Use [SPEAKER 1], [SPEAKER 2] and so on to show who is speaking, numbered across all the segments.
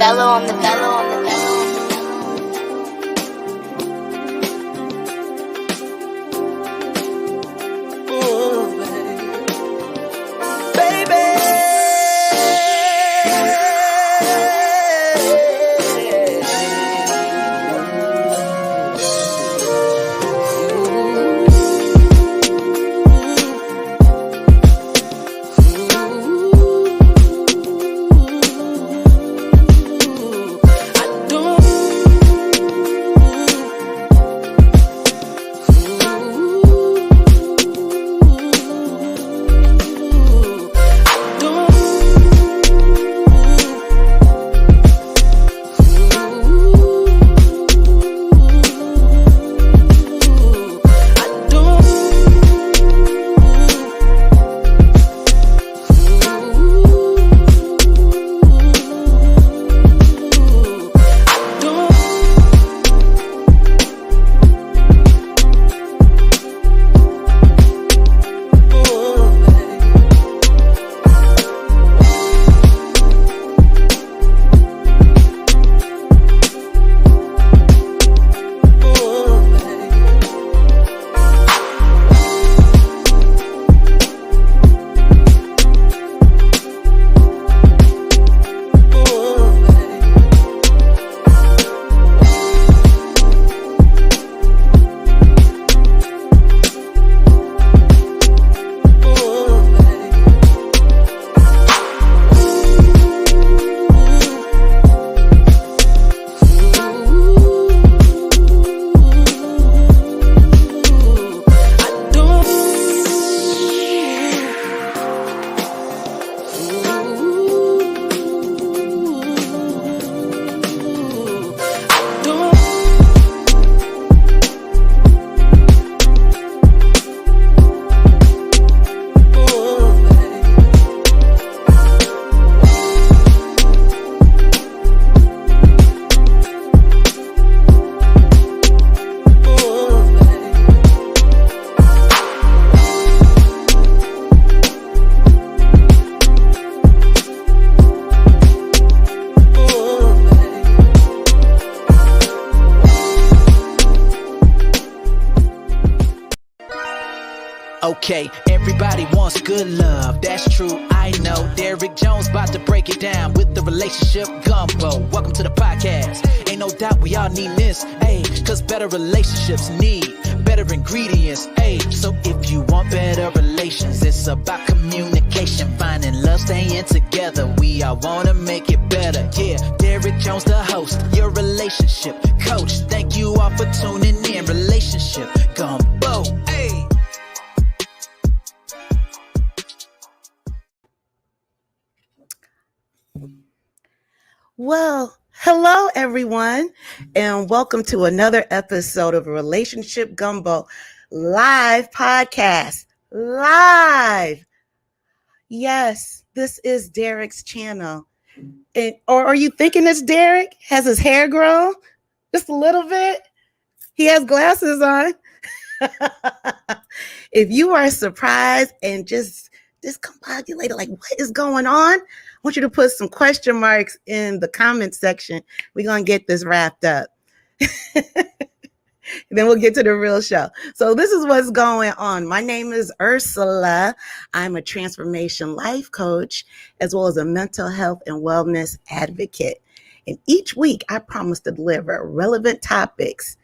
[SPEAKER 1] bellow on the bellow on the bellow.
[SPEAKER 2] Okay, everybody wants good love, that's true, I know. Derrick Jones about to break it down with the Relationship Gumbo. Welcome to the podcast. Ain't no doubt we all need this, ayy, cause better relationships need better ingredients, ayy. So if you want better relations, it's about communication, finding love, staying together. We all wanna make it better, yeah. Derrick Jones, the host, your relationship coach. Thank you all for tuning in. Relationship Gumbo, ayy.
[SPEAKER 3] Well, hello everyone, and welcome to another episode of Relationship Gumbo live podcast. Live. Yes, this is Derrick's channel. Or are you thinking it's Derrick? Has his hair grown? Just a little bit? He has glasses on. If you are surprised and just discombobulated, like what is going on? I want you to put some question marks in the comment section. We're going to get this wrapped up. Then we'll get to the real show. So this is what's going on. My name is Ursula. I'm a transformation life coach, as well as a mental health and wellness advocate. And each week, I promise to deliver relevant topics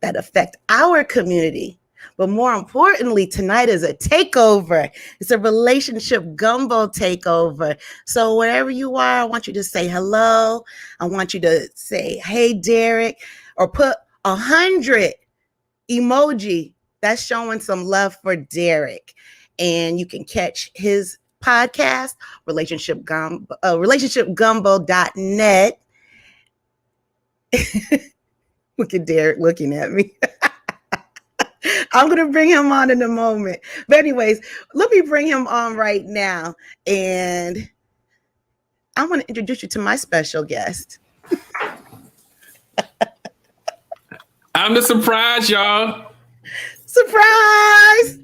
[SPEAKER 3] that affect our community. But more importantly, tonight is a takeover. It's a Relationship Gumbo takeover. So wherever you are, I want you to say hello. I want you to say, hey, Derrick, or put 100 emoji that's showing some love for Derrick. And you can catch his podcast, relationshipgumbo.net. Look at Derrick looking at me. I'm going to bring him on in a moment. But anyways, let me bring him on right now. And I want to introduce you to my special guest.
[SPEAKER 4] I'm the surprise, y'all.
[SPEAKER 3] Surprise!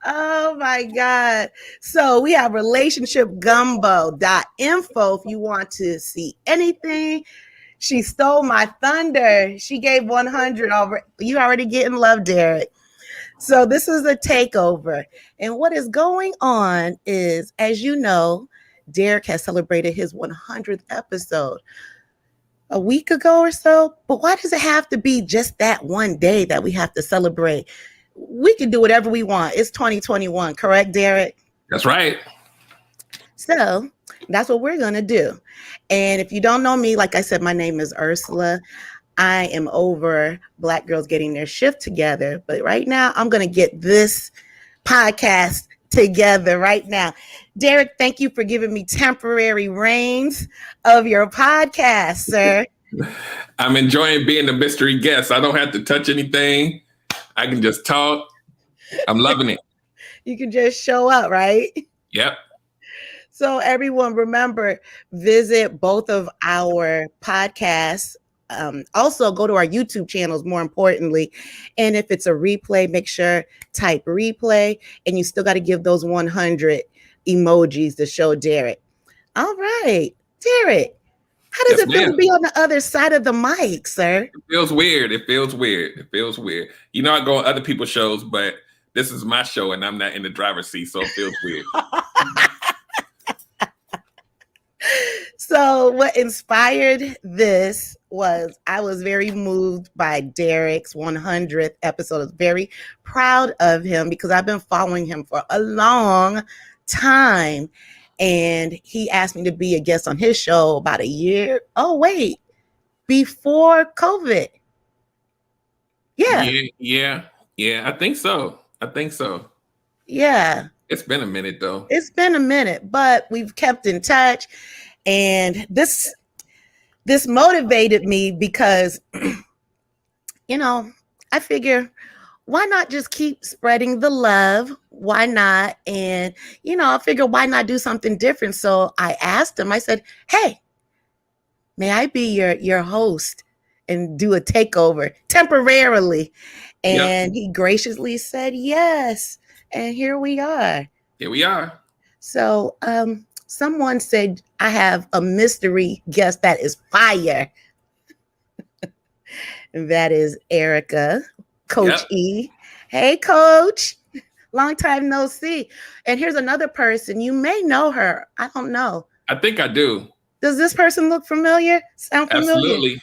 [SPEAKER 3] Oh my God. So we have relationshipgumbo.info if you want to see anything. She stole my thunder. She gave 100 over. You already getting love, Derrick. So this is a takeover. And what is going on is, as you know, Derrick has celebrated his 100th episode a week ago or so. But why does it have to be just that one day that we have to celebrate? We can do whatever we want. It's 2021, correct, Derrick?
[SPEAKER 4] That's right.
[SPEAKER 3] So that's what we're going to do. And if you don't know me, like I said, my name is Ursula. I am over Black girls getting their shift together. But right now, I'm going to get this podcast together right now. Derrick, thank you for giving me temporary reins of your podcast, sir.
[SPEAKER 4] I'm enjoying being the mystery guest. I don't have to touch anything. I can just talk. I'm loving it.
[SPEAKER 3] You can just show up, right?
[SPEAKER 4] Yep.
[SPEAKER 3] So everyone, remember, visit both of our podcasts. Also, go to our YouTube channels, more importantly. And if it's a replay, make sure type replay. And you still got to give those 100 emojis to show Derrick. All right, Derrick, how does it feel to be on the other side of the mic, sir?
[SPEAKER 4] It feels weird. It feels weird. You know, I go on other people's shows, but this is my show and I'm not in the driver's seat, so it feels weird.
[SPEAKER 3] So what inspired this was I was very moved by Derrick's 100th episode. I was very proud of him because I've been following him for a long time. And he asked me to be a guest on his show about a year. Oh, wait, before COVID.
[SPEAKER 4] Yeah. I think so.
[SPEAKER 3] Yeah.
[SPEAKER 4] It's been a minute, though.
[SPEAKER 3] It's been a minute, but we've kept in touch. And this motivated me because, you know, I figure, why not just keep spreading the love? Why not? And, you know, I figure, why not do something different? So I asked him, I said, hey, may I be your host and do a takeover temporarily? And He graciously said yes. And here we are. So, someone said I have a mystery guest that is fire. That is Erica, Coach E. Hey, Coach. Long time no see. And here's another person. You may know her. I don't know.
[SPEAKER 4] I think I do.
[SPEAKER 3] Does this person look familiar? Sound familiar?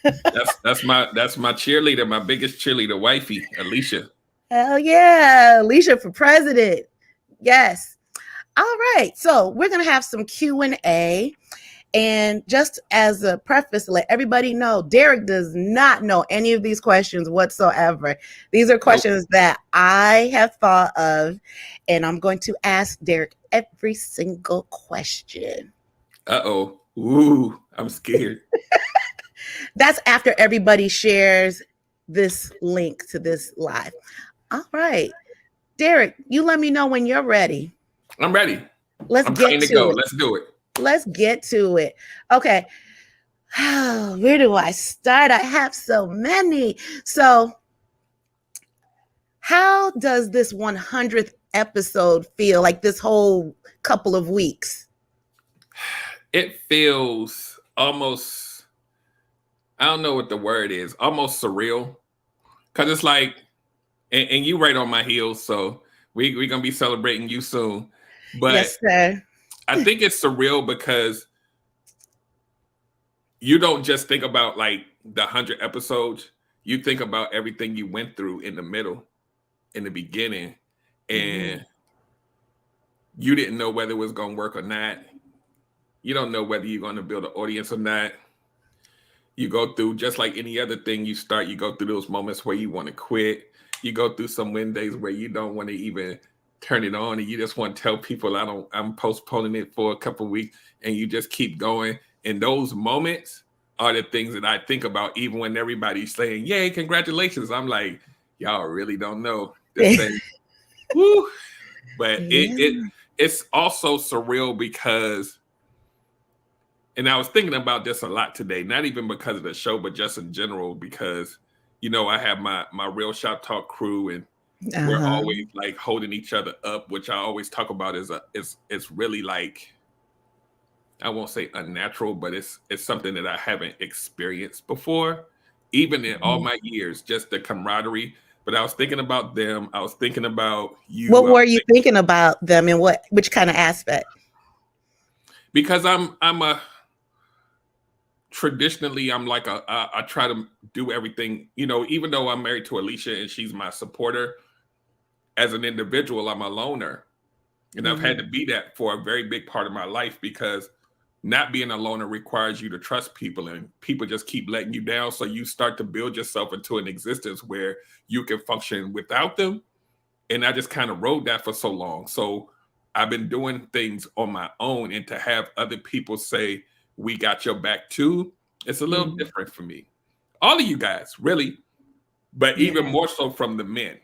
[SPEAKER 4] Absolutely. That's my cheerleader, my biggest cheerleader, wifey, Alicia.
[SPEAKER 3] Hell yeah. Alicia for president. Yes. All right, so we're going to have some Q&A. And just as a preface, to let everybody know, Derrick does not know any of these questions whatsoever. These are questions that I have thought of, and I'm going to ask Derrick every single question.
[SPEAKER 4] Uh-oh. Ooh, I'm scared.
[SPEAKER 3] That's after everybody shares this link to this live. All right, Derrick, you let me know when you're ready.
[SPEAKER 4] I'm ready.
[SPEAKER 3] I'm get to
[SPEAKER 4] go.
[SPEAKER 3] it.
[SPEAKER 4] Let's do it.
[SPEAKER 3] Let's get to it. Okay. Where do I start? I have so many. So, how does this 100th episode feel, like this whole couple of weeks?
[SPEAKER 4] It feels almost, I don't know what the word is, almost surreal. Because it's like, and you right on my heels, so we're going to be celebrating you soon. But
[SPEAKER 3] yes, sir.
[SPEAKER 4] I think it's surreal because you don't just think about like the 100 episodes. You think about everything you went through in the middle, in the beginning, and you didn't know whether it was going to work or not. You don't know whether you're going to build an audience or not. You go through, just like any other thing you start, you go through those moments where you want to quit. You go through some win days where you don't want to even turn it on and you just want to tell people I'm postponing it for a couple of weeks, and you just keep going. And those moments are the things that I think about, even when everybody's saying, yay, congratulations. I'm like, y'all really don't know this thing. Woo. But it's also surreal because, and I was thinking about this a lot today, not even because of the show, but just in general, because, you know, I have my Real Shop Talk crew, and we're
[SPEAKER 3] Uh-huh.
[SPEAKER 4] always like holding each other up, which I always talk about is really like, I won't say unnatural, but it's something that I haven't experienced before, even in all
[SPEAKER 3] Mhm.
[SPEAKER 4] my years, just the camaraderie. But I was thinking about them. I was thinking about
[SPEAKER 3] What
[SPEAKER 4] you.
[SPEAKER 3] were you thinking about them and which kind of aspect?
[SPEAKER 4] Because I'm a traditionally I'm like I try to do everything, even though I'm married to Alicia and she's my supporter, as an individual, I'm a loner. And I've had
[SPEAKER 3] Mhm.
[SPEAKER 4] to be that for a very big part of my life because not being a loner requires you to trust people and people just keep letting you down. So you start to build yourself into an existence where you can function without them. And I just kind of rode that for so long. So I've been doing things on my own, and to have other people say, we got your back too, it's a little
[SPEAKER 3] Mhm.
[SPEAKER 4] different for me. All of you guys, really, but even
[SPEAKER 3] Yeah.
[SPEAKER 4] more so from the men,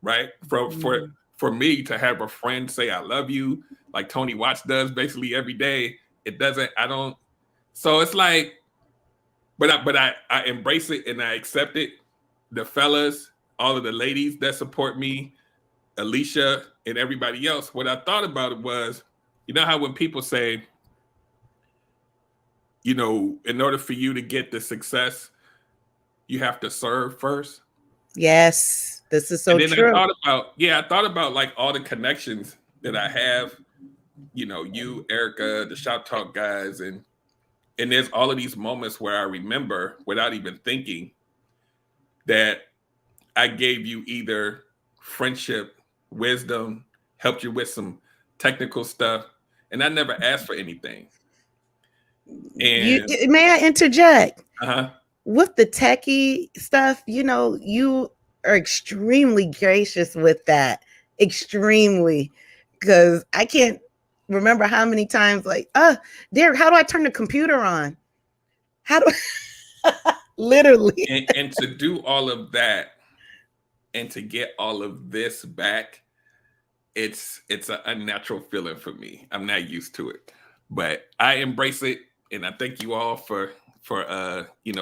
[SPEAKER 4] right?
[SPEAKER 3] Mhm.
[SPEAKER 4] For me to have a friend say I love you, like Tony Watts does basically every day, it doesn't, I don't, so it's like, but I embrace it and I accept it. The fellas, all of the ladies that support me, Alicia and everybody else, what I thought about it was, you know how when people say, in order for you to get the success, you have to serve first.
[SPEAKER 3] Yes, this is so
[SPEAKER 4] And then
[SPEAKER 3] true.
[SPEAKER 4] I thought about like all the connections that I have, you, Erica, the Shop Talk guys, and there's all of these moments where I remember without even thinking that I gave you either friendship, wisdom, helped you with some technical stuff, and I never asked for anything. And
[SPEAKER 3] May I interject?
[SPEAKER 4] uh-huh.
[SPEAKER 3] With the techie stuff, you are extremely gracious with that. Extremely. Because I can't remember how many times, like, Derrick, how do I turn the computer on? How do I literally?
[SPEAKER 4] and to do all of that and to get all of this back, it's an unnatural feeling for me. I'm not used to it, but I embrace it, and I thank you all for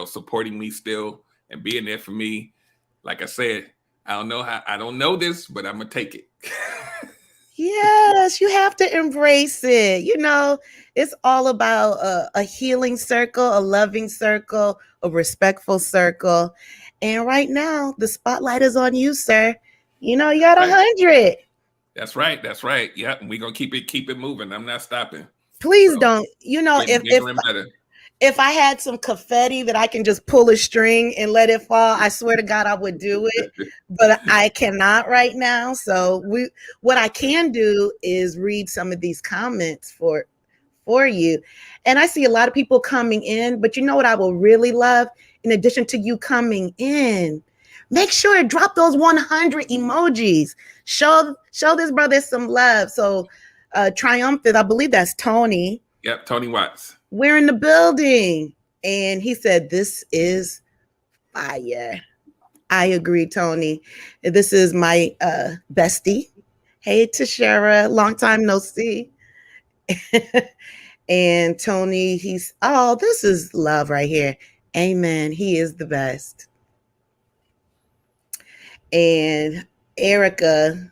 [SPEAKER 4] supporting me still and being there for me. Like I said, I don't know this, but I'm gonna take it.
[SPEAKER 3] Yes, you have to embrace it. It's all about a healing circle, a loving circle, a respectful circle. And right now, the spotlight is on you, sir. You got
[SPEAKER 4] Right.
[SPEAKER 3] 100.
[SPEAKER 4] That's right. That's right. Yep. We're gonna keep it moving. I'm not stopping.
[SPEAKER 3] Please
[SPEAKER 4] So
[SPEAKER 3] don't.
[SPEAKER 4] getting bigger and better.
[SPEAKER 3] If I had some confetti that I can just pull a string and let it fall, I swear to God I would do it. But I cannot right now. So what I can do is read some of these comments for you. And I see a lot of people coming in, but you know what I will really love? In addition to you coming in, make sure to drop those 100 emojis. Show this brother some love. So triumphant, I believe that's Tony.
[SPEAKER 4] Yep. Tony Watts.
[SPEAKER 3] We're in the building. And he said, this is fire. I agree, Tony. This is my bestie. Hey, Tashara, long time no see. And Tony, this is love right here. Amen. He is the best. And Erica,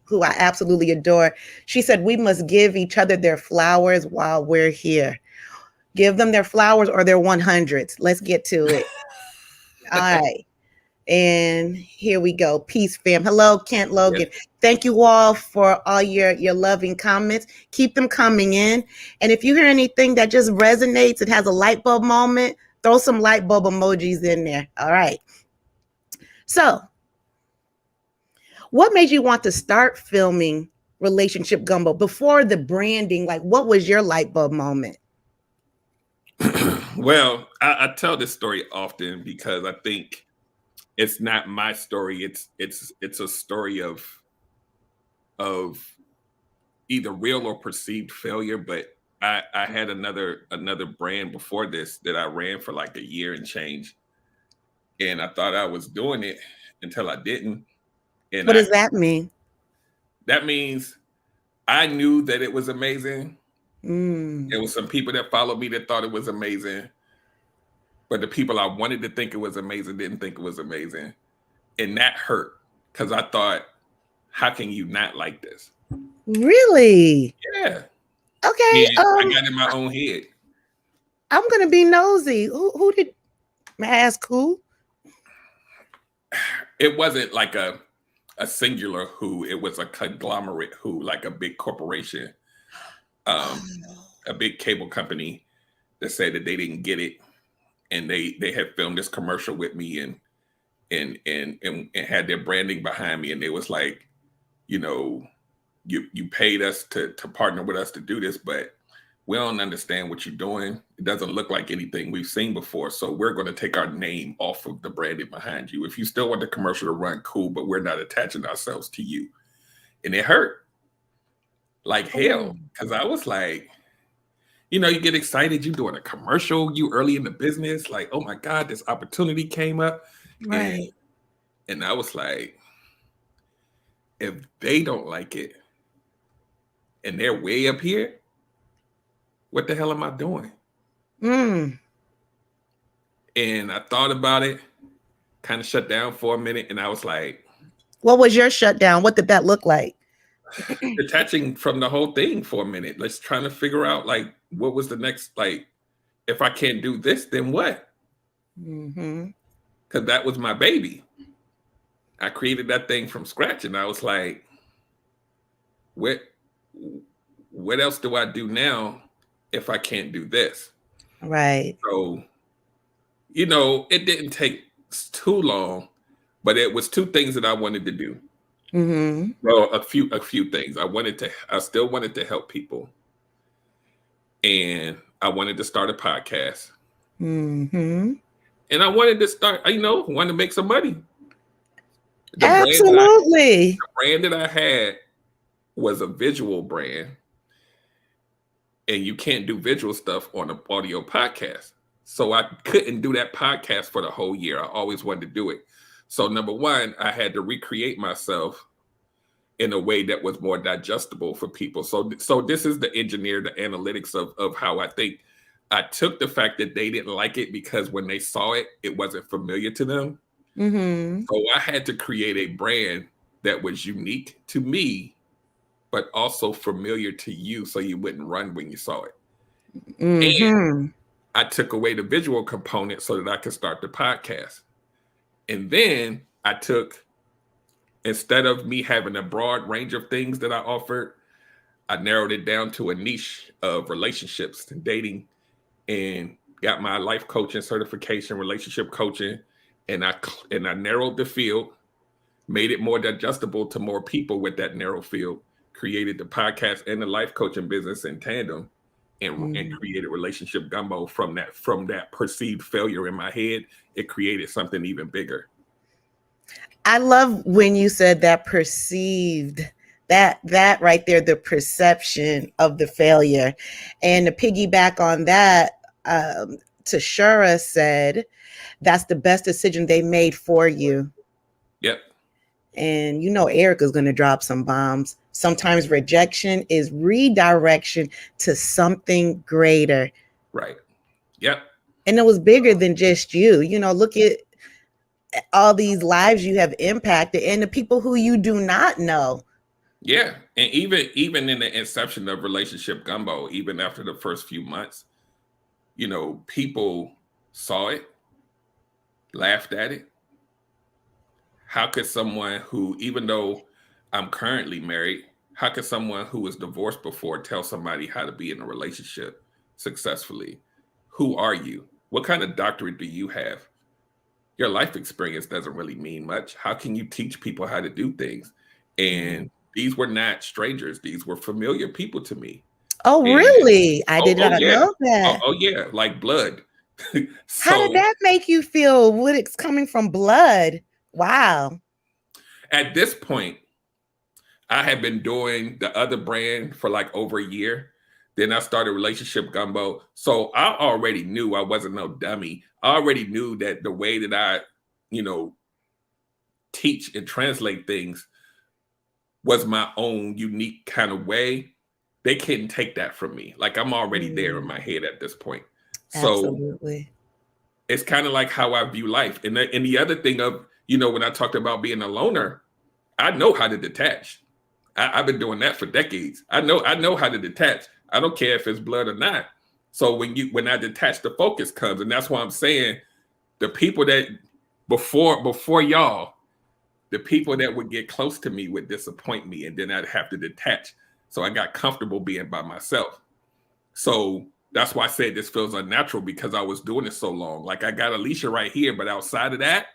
[SPEAKER 3] who I absolutely adore, she said, we must give each other their flowers while we're here. Give them their flowers or their 100s. Let's get to it. All right. And here we go. Peace, fam. Hello, Kent Logan.
[SPEAKER 4] Yes.
[SPEAKER 3] Thank you all for all your loving comments. Keep them coming in. And if you hear anything that just resonates, it has a light bulb moment, throw some light bulb emojis in there. All right. So, what made you want to start filming Relationship Gumbo before the branding? Like, what was your light bulb moment?
[SPEAKER 4] Well, I tell this story often because I think it's not my story. It's a story of either real or perceived failure. But I had another brand before this that I ran for like a year and change, and I thought I was doing it until I didn't. And
[SPEAKER 3] What does that mean?
[SPEAKER 4] that means I knew that it was amazing.
[SPEAKER 3] Mm.
[SPEAKER 4] There was some people that followed me that thought it was amazing, but the people I wanted to think it was amazing didn't think it was amazing, and that hurt. because I thought, how can you not like this?
[SPEAKER 3] Really?
[SPEAKER 4] Yeah.
[SPEAKER 3] Okay.
[SPEAKER 4] And I got in my own head.
[SPEAKER 3] I'm gonna be nosy. Who did? May I ask who?
[SPEAKER 4] It wasn't like a singular who, it was a conglomerate who, like a big corporation, a big cable company that said that they didn't get it, and they had filmed this commercial with me and had their branding behind me, and they was like, you know, you paid us to partner with us to do this, but we don't understand what you're doing. It doesn't look like anything we've seen before. So we're going to take our name off of the branding behind you. If you still want the commercial to run, cool, but we're not attaching ourselves to you. And it hurt like hell. Because I was like, you know, you get excited. You're doing a commercial. You early in the business. Like, oh my God, this opportunity came up.
[SPEAKER 3] Right.
[SPEAKER 4] And I was like, if they don't like it and they're way up here, what the hell am I doing? And I thought about it, kind of shut down for a minute, and I was like,
[SPEAKER 3] what was your shutdown? What did that look like?
[SPEAKER 4] Detaching from the whole thing for a minute. Let's trying to figure out, like, what was the next, like, if I can't do this, then what? Because that was my baby. I created that thing from scratch, and I was like, what else do I do now if I can't do this?
[SPEAKER 3] Right.
[SPEAKER 4] So, you know, it didn't take too long, but it was two things that I wanted to do. Well, a few things. I still wanted to help people, and I wanted to start a podcast. And I wanted to start, wanted to make some money.
[SPEAKER 3] Absolutely.
[SPEAKER 4] The brand that I had was a visual brand, and you can't do visual stuff on an audio podcast. So I couldn't do that podcast for the whole year. I always wanted to do it. So number one, I had to recreate myself in a way that was more digestible for people. So this is the engineer, the analytics of how I think. I took the fact that they didn't like it because when they saw it, it wasn't familiar to them. So I had to create a brand that was unique to me, but also familiar to you, so you wouldn't run when you saw it. And I took away the visual component so that I could start the podcast. And then I took, instead of me having a broad range of things that I offered, I narrowed it down to a niche of relationships and dating, and got my life coaching certification, relationship coaching, and I narrowed the field, made it more digestible to more people with that narrow field, created the podcast and the life coaching business in tandem, and created Relationship Gumbo from that perceived failure in my head. It created something even bigger.
[SPEAKER 3] I love when you said that perceived, that right there, the perception of the failure. And to piggyback on that, Tashura said, that's the best decision they made for you.
[SPEAKER 4] Yep.
[SPEAKER 3] And you know, Erica's going to drop some bombs. Sometimes rejection is redirection to something greater.
[SPEAKER 4] Right. Yep.
[SPEAKER 3] And it was bigger than just you. You know, look at all these lives you have impacted and the people who you do not know.
[SPEAKER 4] Yeah. And even in the inception of Relationship Gumbo, even after the first few months, you know, people saw it, laughed at it. How could someone who, even though I'm currently married, how could someone who was divorced before tell somebody how to be in a relationship successfully? Who are you? What kind of doctorate do you have? Your life experience doesn't really mean much. How can you teach people how to do things? And these were not strangers. These were familiar people to me.
[SPEAKER 3] Oh, really? I did not know that.
[SPEAKER 4] Oh, yeah, like blood.
[SPEAKER 3] So, how did that make you feel? What, it's coming from blood? Wow.
[SPEAKER 4] At this point, I had been doing the other brand for like over a year. Then I started Relationship Gumbo. So I already knew I wasn't no dummy. I already knew that the way that I, teach and translate things was my own unique kind of way. They couldn't take that from me. Like, I'm already there in my head at this point.
[SPEAKER 3] Absolutely.
[SPEAKER 4] So it's kind of like how I view life. And the other thing of, when I talked about being a loner, I know how to detach. I've been doing that for decades. I know how to detach. I don't care if it's blood or not. So when I detach, the focus comes, and that's why I'm saying the people that before y'all, the people that would get close to me would disappoint me, and then I'd have to detach. So I got comfortable being by myself. So that's why I said this feels unnatural, because I was doing it so long. Like, I got Alicia right here, but outside of that,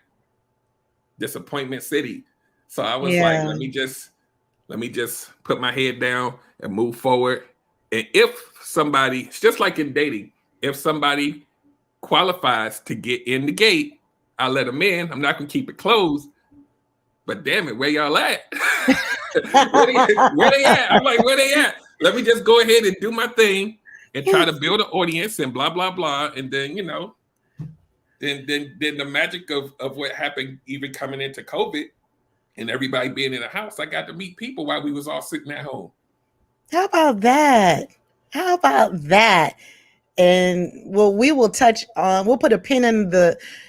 [SPEAKER 4] disappointment city. So I was like, let me just put my head down and move forward. And if somebody, it's just like in dating, if somebody qualifies to get in the gate, I'll let them in. I'm not gonna keep it closed. But damn it, where y'all at? where they at? I'm like, where they at? Let me just go ahead and do my thing and try to build an audience and blah blah blah. And then, you know, then the magic of what happened, even coming into COVID and everybody being in the house, I got to meet people while we was all sitting at home.
[SPEAKER 3] How about that? How about that? And well, we will touch on, we'll put a pin in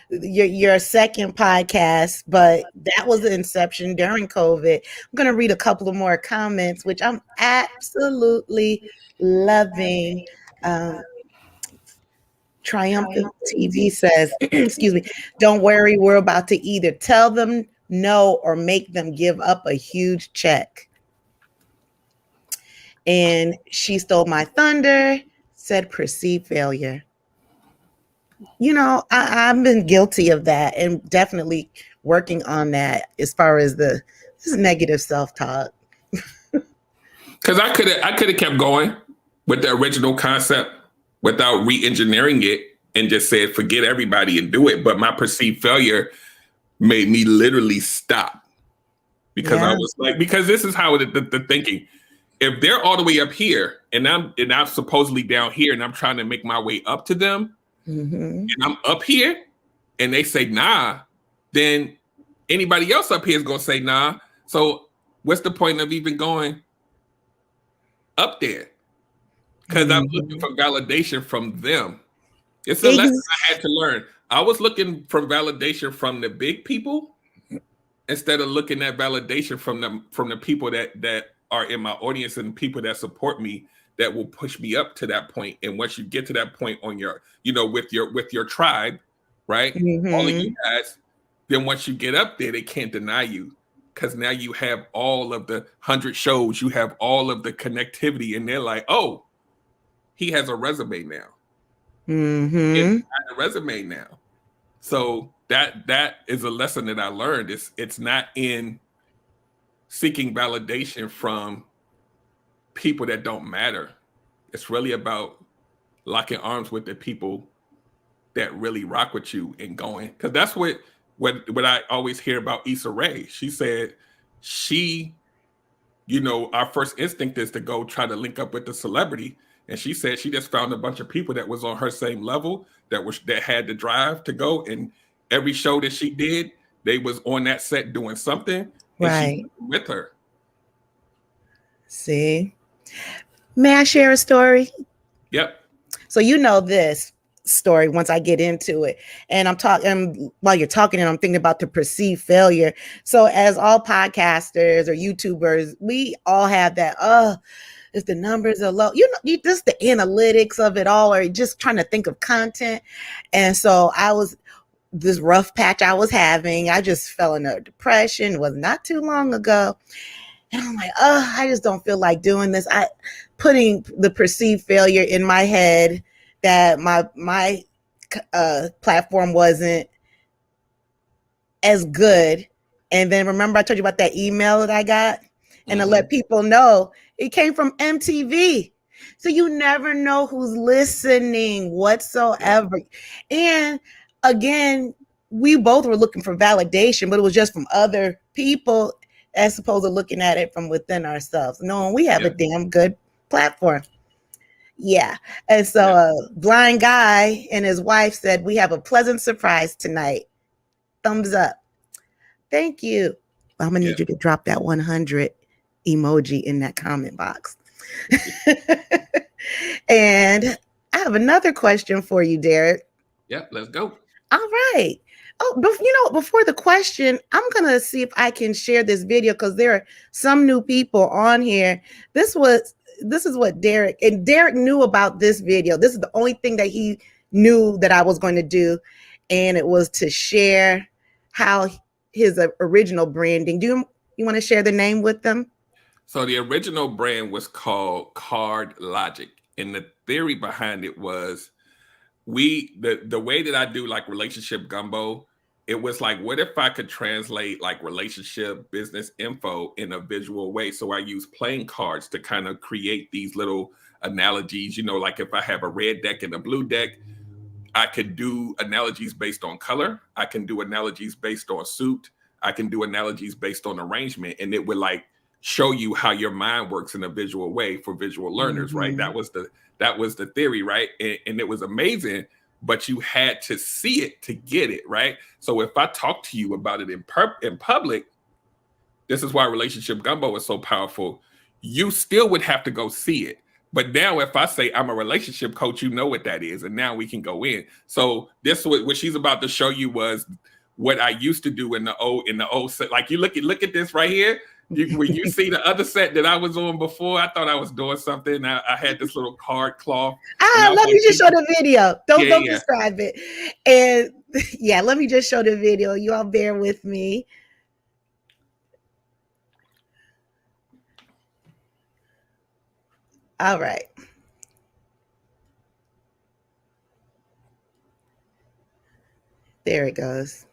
[SPEAKER 3] your second podcast, but that was the inception during COVID. I'm going to read a couple of more comments, which I'm absolutely loving. Triumphant TV says, excuse me, don't worry, we're about to either tell them no or make them give up a huge check. And She Stole My Thunder said perceived failure. You know, I've been guilty of that, and definitely working on that as far as this negative self-talk.
[SPEAKER 4] Because I could have kept going with the original concept without re-engineering it and just said forget everybody and do it. But my perceived failure made me literally stop, because I was like, because this is how the thinking. If they're all the way up here and I'm supposedly down here and I'm trying to make my way up to them, and I'm up here and they say nah, then anybody else up here is gonna say nah. So what's the point of even going up there? Because I'm looking for validation from them. It's a lesson I had to learn. I was looking for validation from the big people instead of looking at validation from the people that are in my audience and people that support me, that will push me up to that point. And once you get to that point on your, you know, with your tribe, right? All of you guys, then once you get up there, they can't deny you, because now you have all of the 100 shows, you have all of the connectivity, and they're like, oh, he has a resume now. He has a resume now. So that is a lesson that I learned. It's not in seeking validation from people that don't matter. It's really about locking arms with the people that really rock with you and going. Because that's what I always hear about Issa Rae. She said you know, our first instinct is to go try to link up with the celebrity. And she said she just found a bunch of people that was on her same level, that had the drive to go. And every show that she did, they was on that set doing something. And she was with her.
[SPEAKER 3] See? May I share a story?
[SPEAKER 4] Yep.
[SPEAKER 3] So you know this story once I get into it. And I'm talking, while you're talking, and I'm thinking about the perceived failure. So as all podcasters or YouTubers, we all have that, if the numbers are low, you know, just the analytics of it all, or just trying to think of content. And so this rough patch I was having, I just fell into a depression. It was not too long ago. And I'm like, I just don't feel like doing this. Putting the perceived failure in my head that my platform wasn't as good. And then remember I told you about that email that I got? And to let people know, it came from MTV. So you never know who's listening whatsoever. And again, we both were looking for validation, but it was just from other people as opposed to looking at it from within ourselves, knowing we have a damn good platform. Yeah. And so a blind guy and his wife said, we have a pleasant surprise tonight. Thumbs up. Thank you. I'm going to need you to drop that 100 emoji in that comment box. And I have another question for you, Derrick.
[SPEAKER 4] Yep, let's go.
[SPEAKER 3] All right. Before the question, I'm gonna see if I can share this video because there are some new people on here. This is what Derrick knew about this video. This is the only thing that he knew that I was going to do, and it was to share how his original branding. You want to share the name with them?
[SPEAKER 4] So the original brand was called Card Logic, and the theory behind it was the way that I do like Relationship Gumbo, it was like, what if I could translate like relationship business info in a visual way? So I use playing cards to kind of create these little analogies. Like if I have a red deck and a blue deck, I could do analogies based on color. I can do analogies based on suit. I can do analogies based on arrangement, and it would like show you how your mind works in a visual way for visual learners, right? That was the theory, right? And it was amazing, but you had to see it to get it, right? So if I talk to you about it in public, this is why Relationship Gumbo is so powerful. You still would have to go see it. But now if I say I'm a relationship coach, you know what that is. And now we can go in. So this what she's about to show you was what I used to do in the old set. Like you look at this right here. When you see the other set that I was on before, I thought I was doing something. I had this little card cloth.
[SPEAKER 3] Let me just show the video. Don't describe it. And yeah, let me just show the video. You all bear with me. All right. There it goes.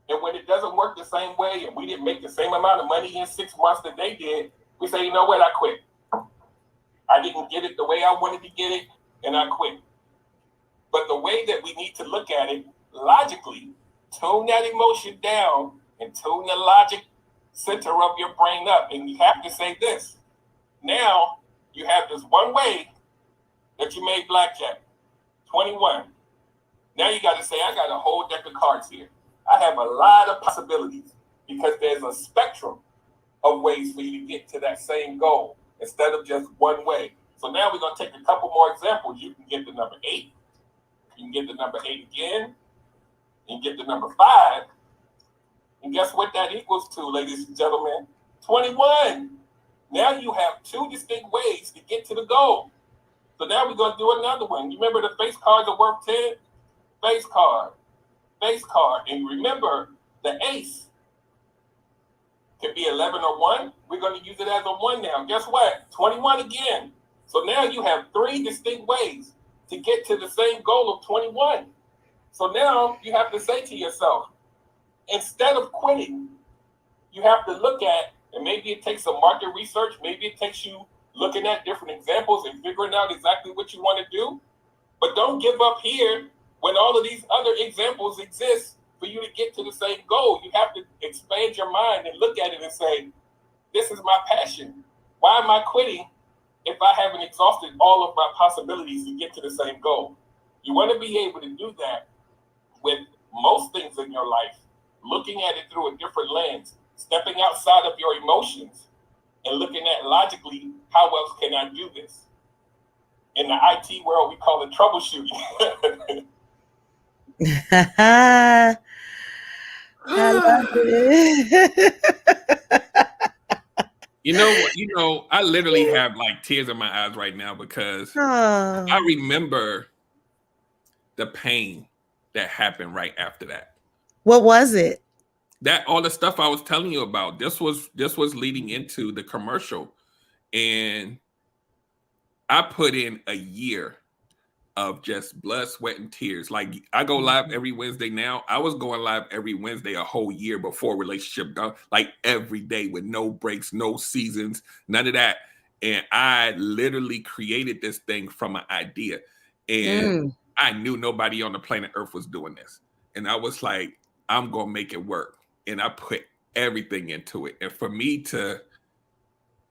[SPEAKER 5] And when it doesn't work the same way and we didn't make the same amount of money in 6 months that they did, we say, you know what, I quit. I didn't get it the way I wanted to get it, and I quit. But the way that we need to look at it, logically, tone that emotion down and tone the logic center of your brain up. And you have to say this. Now, you have this one way that you made blackjack, 21. Now you got to say, I got a whole deck of cards here. I have a lot of possibilities because there's a spectrum of ways for you to get to that same goal instead of just one way. So now we're going to take a couple more examples. You can get the number 8. You can get the number 8 again. You can get the number 5. And guess what that equals to, ladies and gentlemen? 21. Now you have 2 distinct ways to get to the goal. So now we're going to do another one. You remember the face cards are worth 10? Face card. Face card. And remember, the ace can be 11 or 1. We're going to use it as a 1 now. Guess what? 21 again. So now you have 3 distinct ways to get to the same goal of 21. So now you have to say to yourself, instead of quitting, you have to look at, and maybe it takes some market research, maybe it takes you looking at different examples and figuring out exactly what you want to do. But don't give up here when all of these other examples exist for you to get to the same goal. You have to expand your mind and look at it and say, this is my passion. Why am I quitting if I haven't exhausted all of my possibilities to get to the same goal? You want to be able to do that with most things in your life, looking at it through a different lens, stepping outside of your emotions and looking at logically, how else can I do this? In the IT world, we call it troubleshooting.
[SPEAKER 3] I love it.
[SPEAKER 4] I literally have like tears in my eyes right now because I remember the pain that happened right after that.
[SPEAKER 3] What was it?
[SPEAKER 4] That all the stuff I was telling you about. This was leading into the commercial, and I put in a year of just blood, sweat, and tears. Like I go live every Wednesday now. I was going live every Wednesday a whole year before Relationship Gumbo, like every day with no breaks, no seasons, none of that. And I literally created this thing from an idea. And I knew nobody on the planet Earth was doing this. And I was like, I'm going to make it work. And I put everything into it. And for me to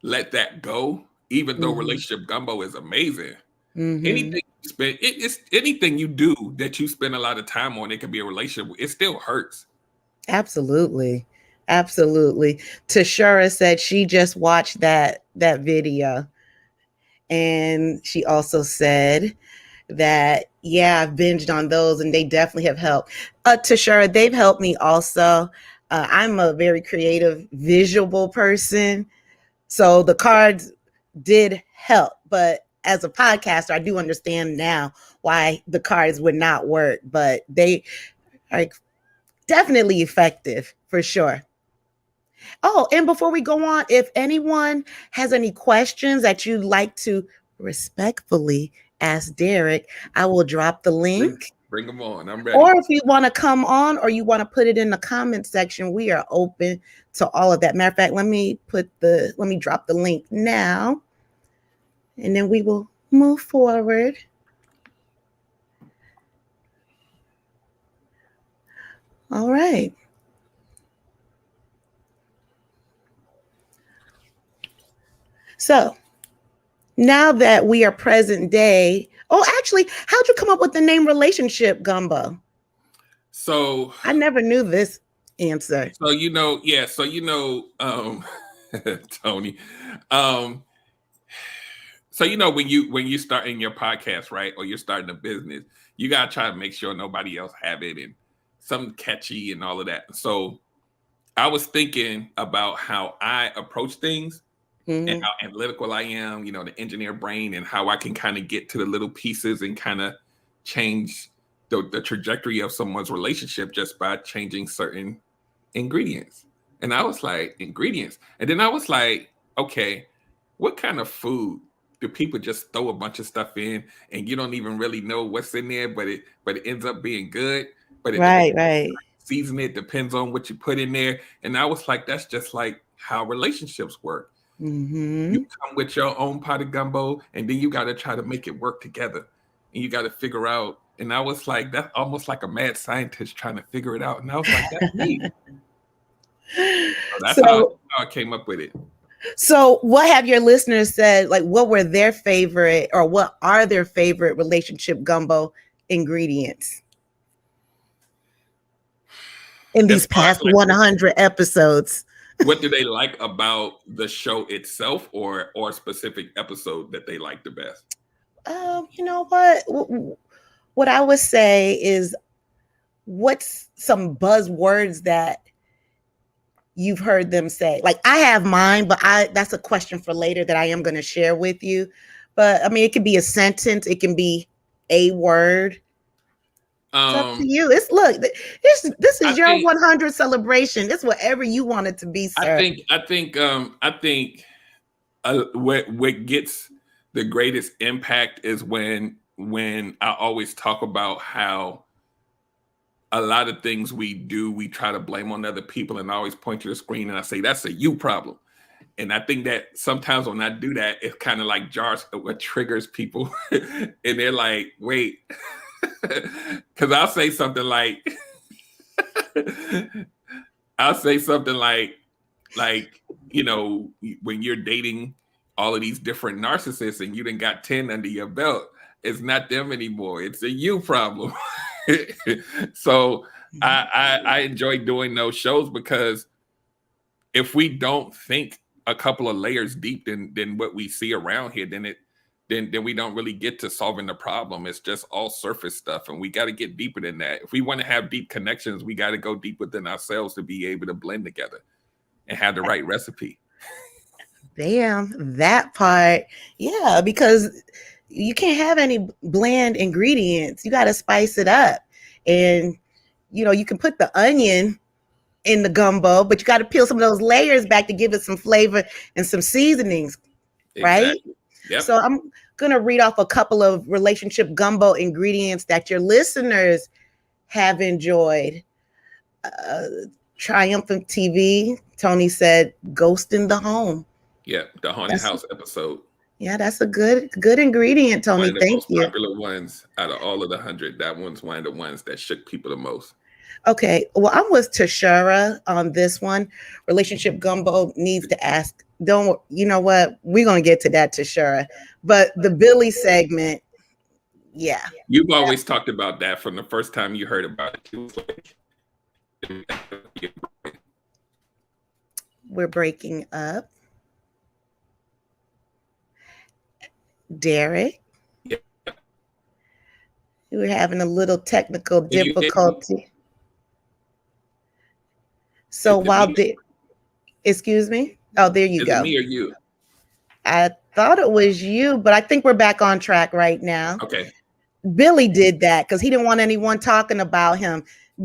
[SPEAKER 4] let that go, even though Relationship Gumbo is amazing, anything you spend, it's anything you do that you spend a lot of time on, it could be a relationship, it still hurts.
[SPEAKER 3] Absolutely. Tashura said she just watched that video. And she also said that, yeah, I've binged on those and they definitely have helped. Tashara, they've helped me also. I'm a very creative, visual person. So the cards did help. But as a podcaster, I do understand now why the cards would not work. But they are definitely effective for sure. Oh, and before we go on, if anyone has any questions that you'd like to respectfully ask Derrick, I will drop the link.
[SPEAKER 4] Bring them on. I'm ready.
[SPEAKER 3] Or if you want to come on or you want to put it in the comment section, we are open to all of that. Matter of fact, let me drop the link now, and then we will move forward. All right. So now that we are present day, actually, how'd you come up with the name Relationship Gumbo?
[SPEAKER 4] So
[SPEAKER 3] I never knew this answer.
[SPEAKER 4] So Tony. So when you starting your podcast, right, or you're starting a business, you gotta try to make sure nobody else have it and something catchy and all of that. So I was thinking about how I approach things and how analytical I am, the engineer brain, and how I can kind of get to the little pieces and kind of change the trajectory of someone's relationship just by changing certain ingredients. And I was like, ingredients. And then I was like, okay, what kind of food do people just throw a bunch of stuff in and you don't even really know what's in there, but it ends up being good. But it
[SPEAKER 3] right.
[SPEAKER 4] Season it depends on what you put in there. And I was like, that's just like how relationships work. You come with your own pot of gumbo, and then you got to try to make it work together. And you got to figure out. And I was like, that's almost like a mad scientist trying to figure it out. And I was like, that's me. So that's how I came up with it.
[SPEAKER 3] So what have your listeners said? Like, what were their favorite, or what are their favorite relationship gumbo ingredients in these past 100 episodes?
[SPEAKER 4] What do they like about the show itself, or a specific episode that they like the best?
[SPEAKER 3] You know what? What I would say is, what's some buzzwords that you've heard them say? Like, I have mine, but that's a question for later that I am going to share with you. But I mean, it can be a sentence, it can be a word. It's up to you. This is your 100 celebration. It's whatever you want it to be, sir.
[SPEAKER 4] I think what gets the greatest impact is when I always talk about how a lot of things we do, we try to blame on other people, and I always point to the screen and I say, that's a you problem. And I think that sometimes when I do that, it kind of like what triggers people. And they're like, wait, because I'll say something like, when you're dating all of these different narcissists and you done got 10 under your belt, it's not them anymore. It's a you problem. So I enjoy doing those shows, because if we don't think a couple of layers deep than what we see around here, then we don't really get to solving the problem. It's just all surface stuff, and we got to get deeper than that. If we want to have deep connections, we got to go deep within ourselves to be able to blend together and have the right recipe.
[SPEAKER 3] Damn, that part. Yeah, because you can't have any bland ingredients. You got to spice it up. And, you can put the onion in the gumbo, but you got to peel some of those layers back to give it some flavor and some seasonings, right?
[SPEAKER 4] Exactly. Yep.
[SPEAKER 3] So I'm going to read off a couple of relationship gumbo ingredients that your listeners have enjoyed. Triumphant TV, Tony said, Ghost in the Home.
[SPEAKER 4] Yeah, the haunted house episode.
[SPEAKER 3] Yeah, that's a good ingredient, Tony.
[SPEAKER 4] One of the
[SPEAKER 3] Thank
[SPEAKER 4] most
[SPEAKER 3] you.
[SPEAKER 4] popular ones out of all of the 100. That one's one of the ones that shook people the most.
[SPEAKER 3] Okay, well, I'm with Tashara on this one. Relationship gumbo needs to ask. You know what? We're gonna get to that, Tashara. But the Billy segment, yeah.
[SPEAKER 4] You've always talked about that from the first time you heard about it. It was like,
[SPEAKER 3] we're breaking up. Derrick.
[SPEAKER 4] Yeah.
[SPEAKER 3] We were having a little technical
[SPEAKER 4] Can you hear me?
[SPEAKER 3] difficulty. So
[SPEAKER 4] Is it
[SPEAKER 3] while
[SPEAKER 4] me?
[SPEAKER 3] the, excuse me. Oh, there you
[SPEAKER 4] Is it
[SPEAKER 3] go.
[SPEAKER 4] me or you?
[SPEAKER 3] I thought it was you, but I think we're back on track right now.
[SPEAKER 4] Okay.
[SPEAKER 3] Billy did that because he didn't want anyone talking about him.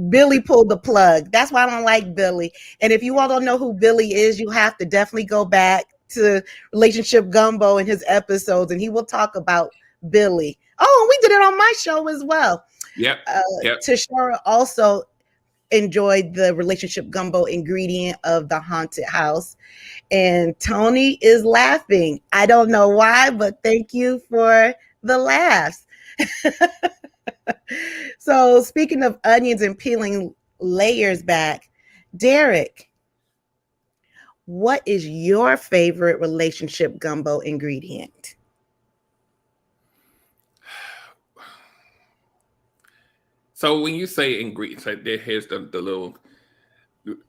[SPEAKER 3] Billy pulled the plug. That's why I don't like Billy. And if you all don't know who Billy is, you have to definitely go back to Relationship Gumbo and his episodes, and he will talk about Billy. Oh, and we did it on my show as well.
[SPEAKER 4] Yep.
[SPEAKER 3] Uh,
[SPEAKER 4] Yep.
[SPEAKER 3] Tashara also enjoyed the Relationship Gumbo ingredient of the haunted house. And Tony is laughing. I don't know why, but thank you for the laughs. So, speaking of onions and peeling layers back, Derrick, what is your favorite relationship gumbo ingredient?
[SPEAKER 4] So when you say ingredient, so here's the little.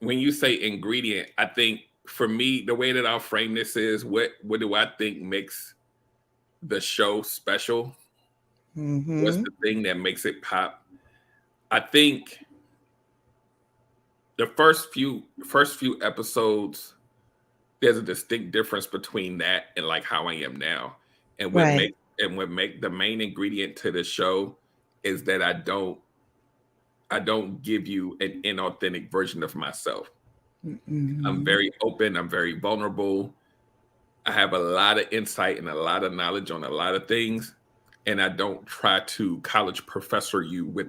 [SPEAKER 4] When you say ingredient, I think for me, the way that I'll frame this is what do I think makes the show special? What's
[SPEAKER 3] Mm-hmm.
[SPEAKER 4] the thing that makes it pop? I think the first few episodes, there's a distinct difference between that and like how I am now. And
[SPEAKER 3] Right.
[SPEAKER 4] what make the main ingredient to the show is that I don't give you an inauthentic version of myself. I'm
[SPEAKER 3] Mm-hmm.
[SPEAKER 4] very open, I'm very vulnerable. I have a lot of insight and a lot of knowledge on a lot of things. And I don't try to college professor you with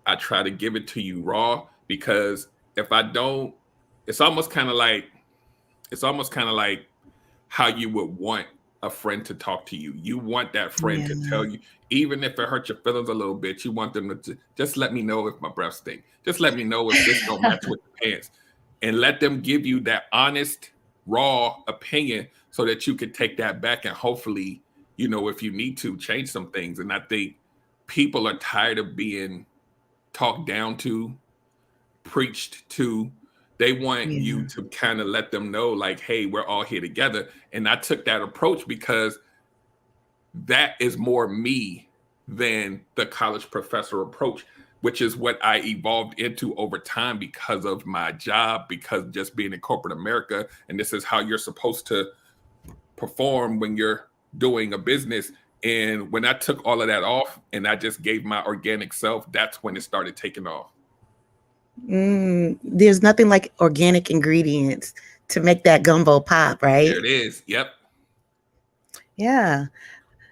[SPEAKER 4] I try to give it to you raw because if I don't, it's almost kind of like, it's almost kind of like how you would want a friend to talk to you. You want that friend to
[SPEAKER 3] Yeah.
[SPEAKER 4] tell you, even if it hurts your feelings a little bit, you want them to just let me know if my breath stink. Just let me know if this don't match with the pants. And let them give you that honest, raw opinion so that you could take that back and hopefully, if you need to change some things. And I think people are tired of being talked down to, preached to. They want you
[SPEAKER 3] Yeah.
[SPEAKER 4] to kind of let them know, like, hey, we're all here together. And I took that approach because that is more me than the college professor approach, which is what I evolved into over time because of my job, because just being in corporate America. And this is how you're supposed to perform when you're doing a business. And when I took all of that off and I just gave my organic self, that's when it started taking off.
[SPEAKER 3] There's nothing like organic ingredients to make that gumbo pop,
[SPEAKER 4] There
[SPEAKER 3] right?
[SPEAKER 4] it is. Yep.
[SPEAKER 3] Yeah.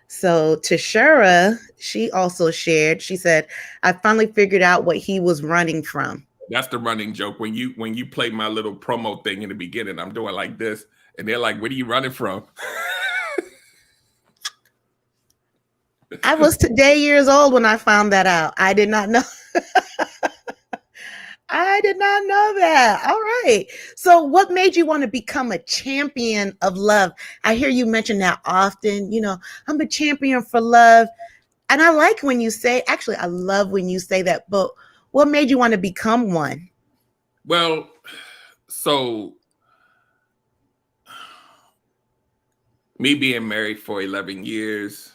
[SPEAKER 3] So Tashara, she also shared, she said, I finally figured out what he was running from.
[SPEAKER 4] That's the running joke. When you play my little promo thing in the beginning, I'm doing like this, and they're like, "What are you running from?"
[SPEAKER 3] I was today years old when I found that out. I did not know. I did not know that. All right. So, what made you want to become a champion of love? I hear you mention that often. I'm a champion for love. And I like when you say, actually, I love when you say that. But what made you want to become one?
[SPEAKER 4] Well, so me being married for 11 years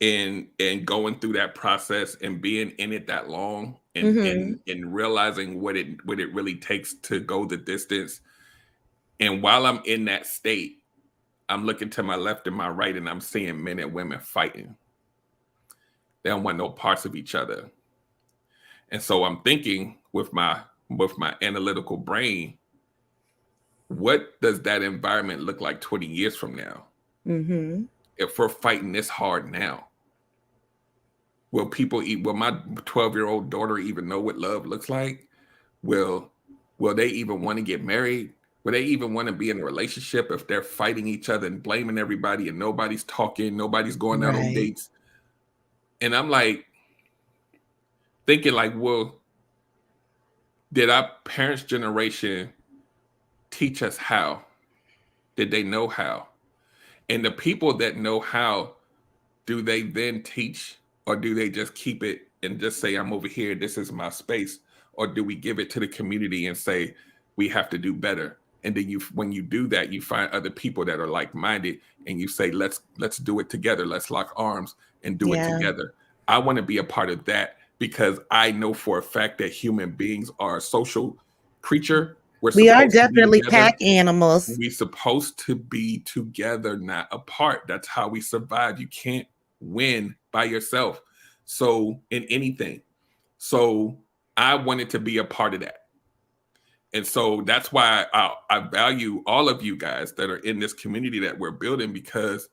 [SPEAKER 4] and going through that process and being in it that long and
[SPEAKER 3] Mm-hmm.
[SPEAKER 4] and realizing what it really takes to go the distance. And while I'm in that state, I'm looking to my left and my right and I'm seeing men and women fighting. They don't want no parts of each other. And so I'm thinking with my analytical brain, what does that environment look like 20 years from now?
[SPEAKER 3] Mm-hmm.
[SPEAKER 4] If we're fighting this hard now, will my 12-year-old daughter even know what love looks like? Will will they even want to get married? Will they even want to be in a relationship if they're fighting each other and blaming everybody and nobody's talking, nobody's going out on
[SPEAKER 3] Right.
[SPEAKER 4] dates? And I'm like thinking like, well, did our parents' generation teach us how? Did they know how? And the people that know how, do they then teach or do they just keep it and just say, I'm over here, this is my space? Or do we give it to the community and say, we have to do better? And then when you do that, you find other people that are like-minded, and you say, let's do it together. Let's lock arms and do it
[SPEAKER 3] Yeah.
[SPEAKER 4] together. I want to be a part of that because I know for a fact that human beings are a social creature.
[SPEAKER 3] We are
[SPEAKER 4] supposed to be
[SPEAKER 3] definitely
[SPEAKER 4] together.
[SPEAKER 3] pack animals.
[SPEAKER 4] We're supposed to be together, not apart. That's how we survive. You can't win by yourself. So in anything. So I wanted to be a part of that. And so that's why I value all of you guys that are in this community that we're building, because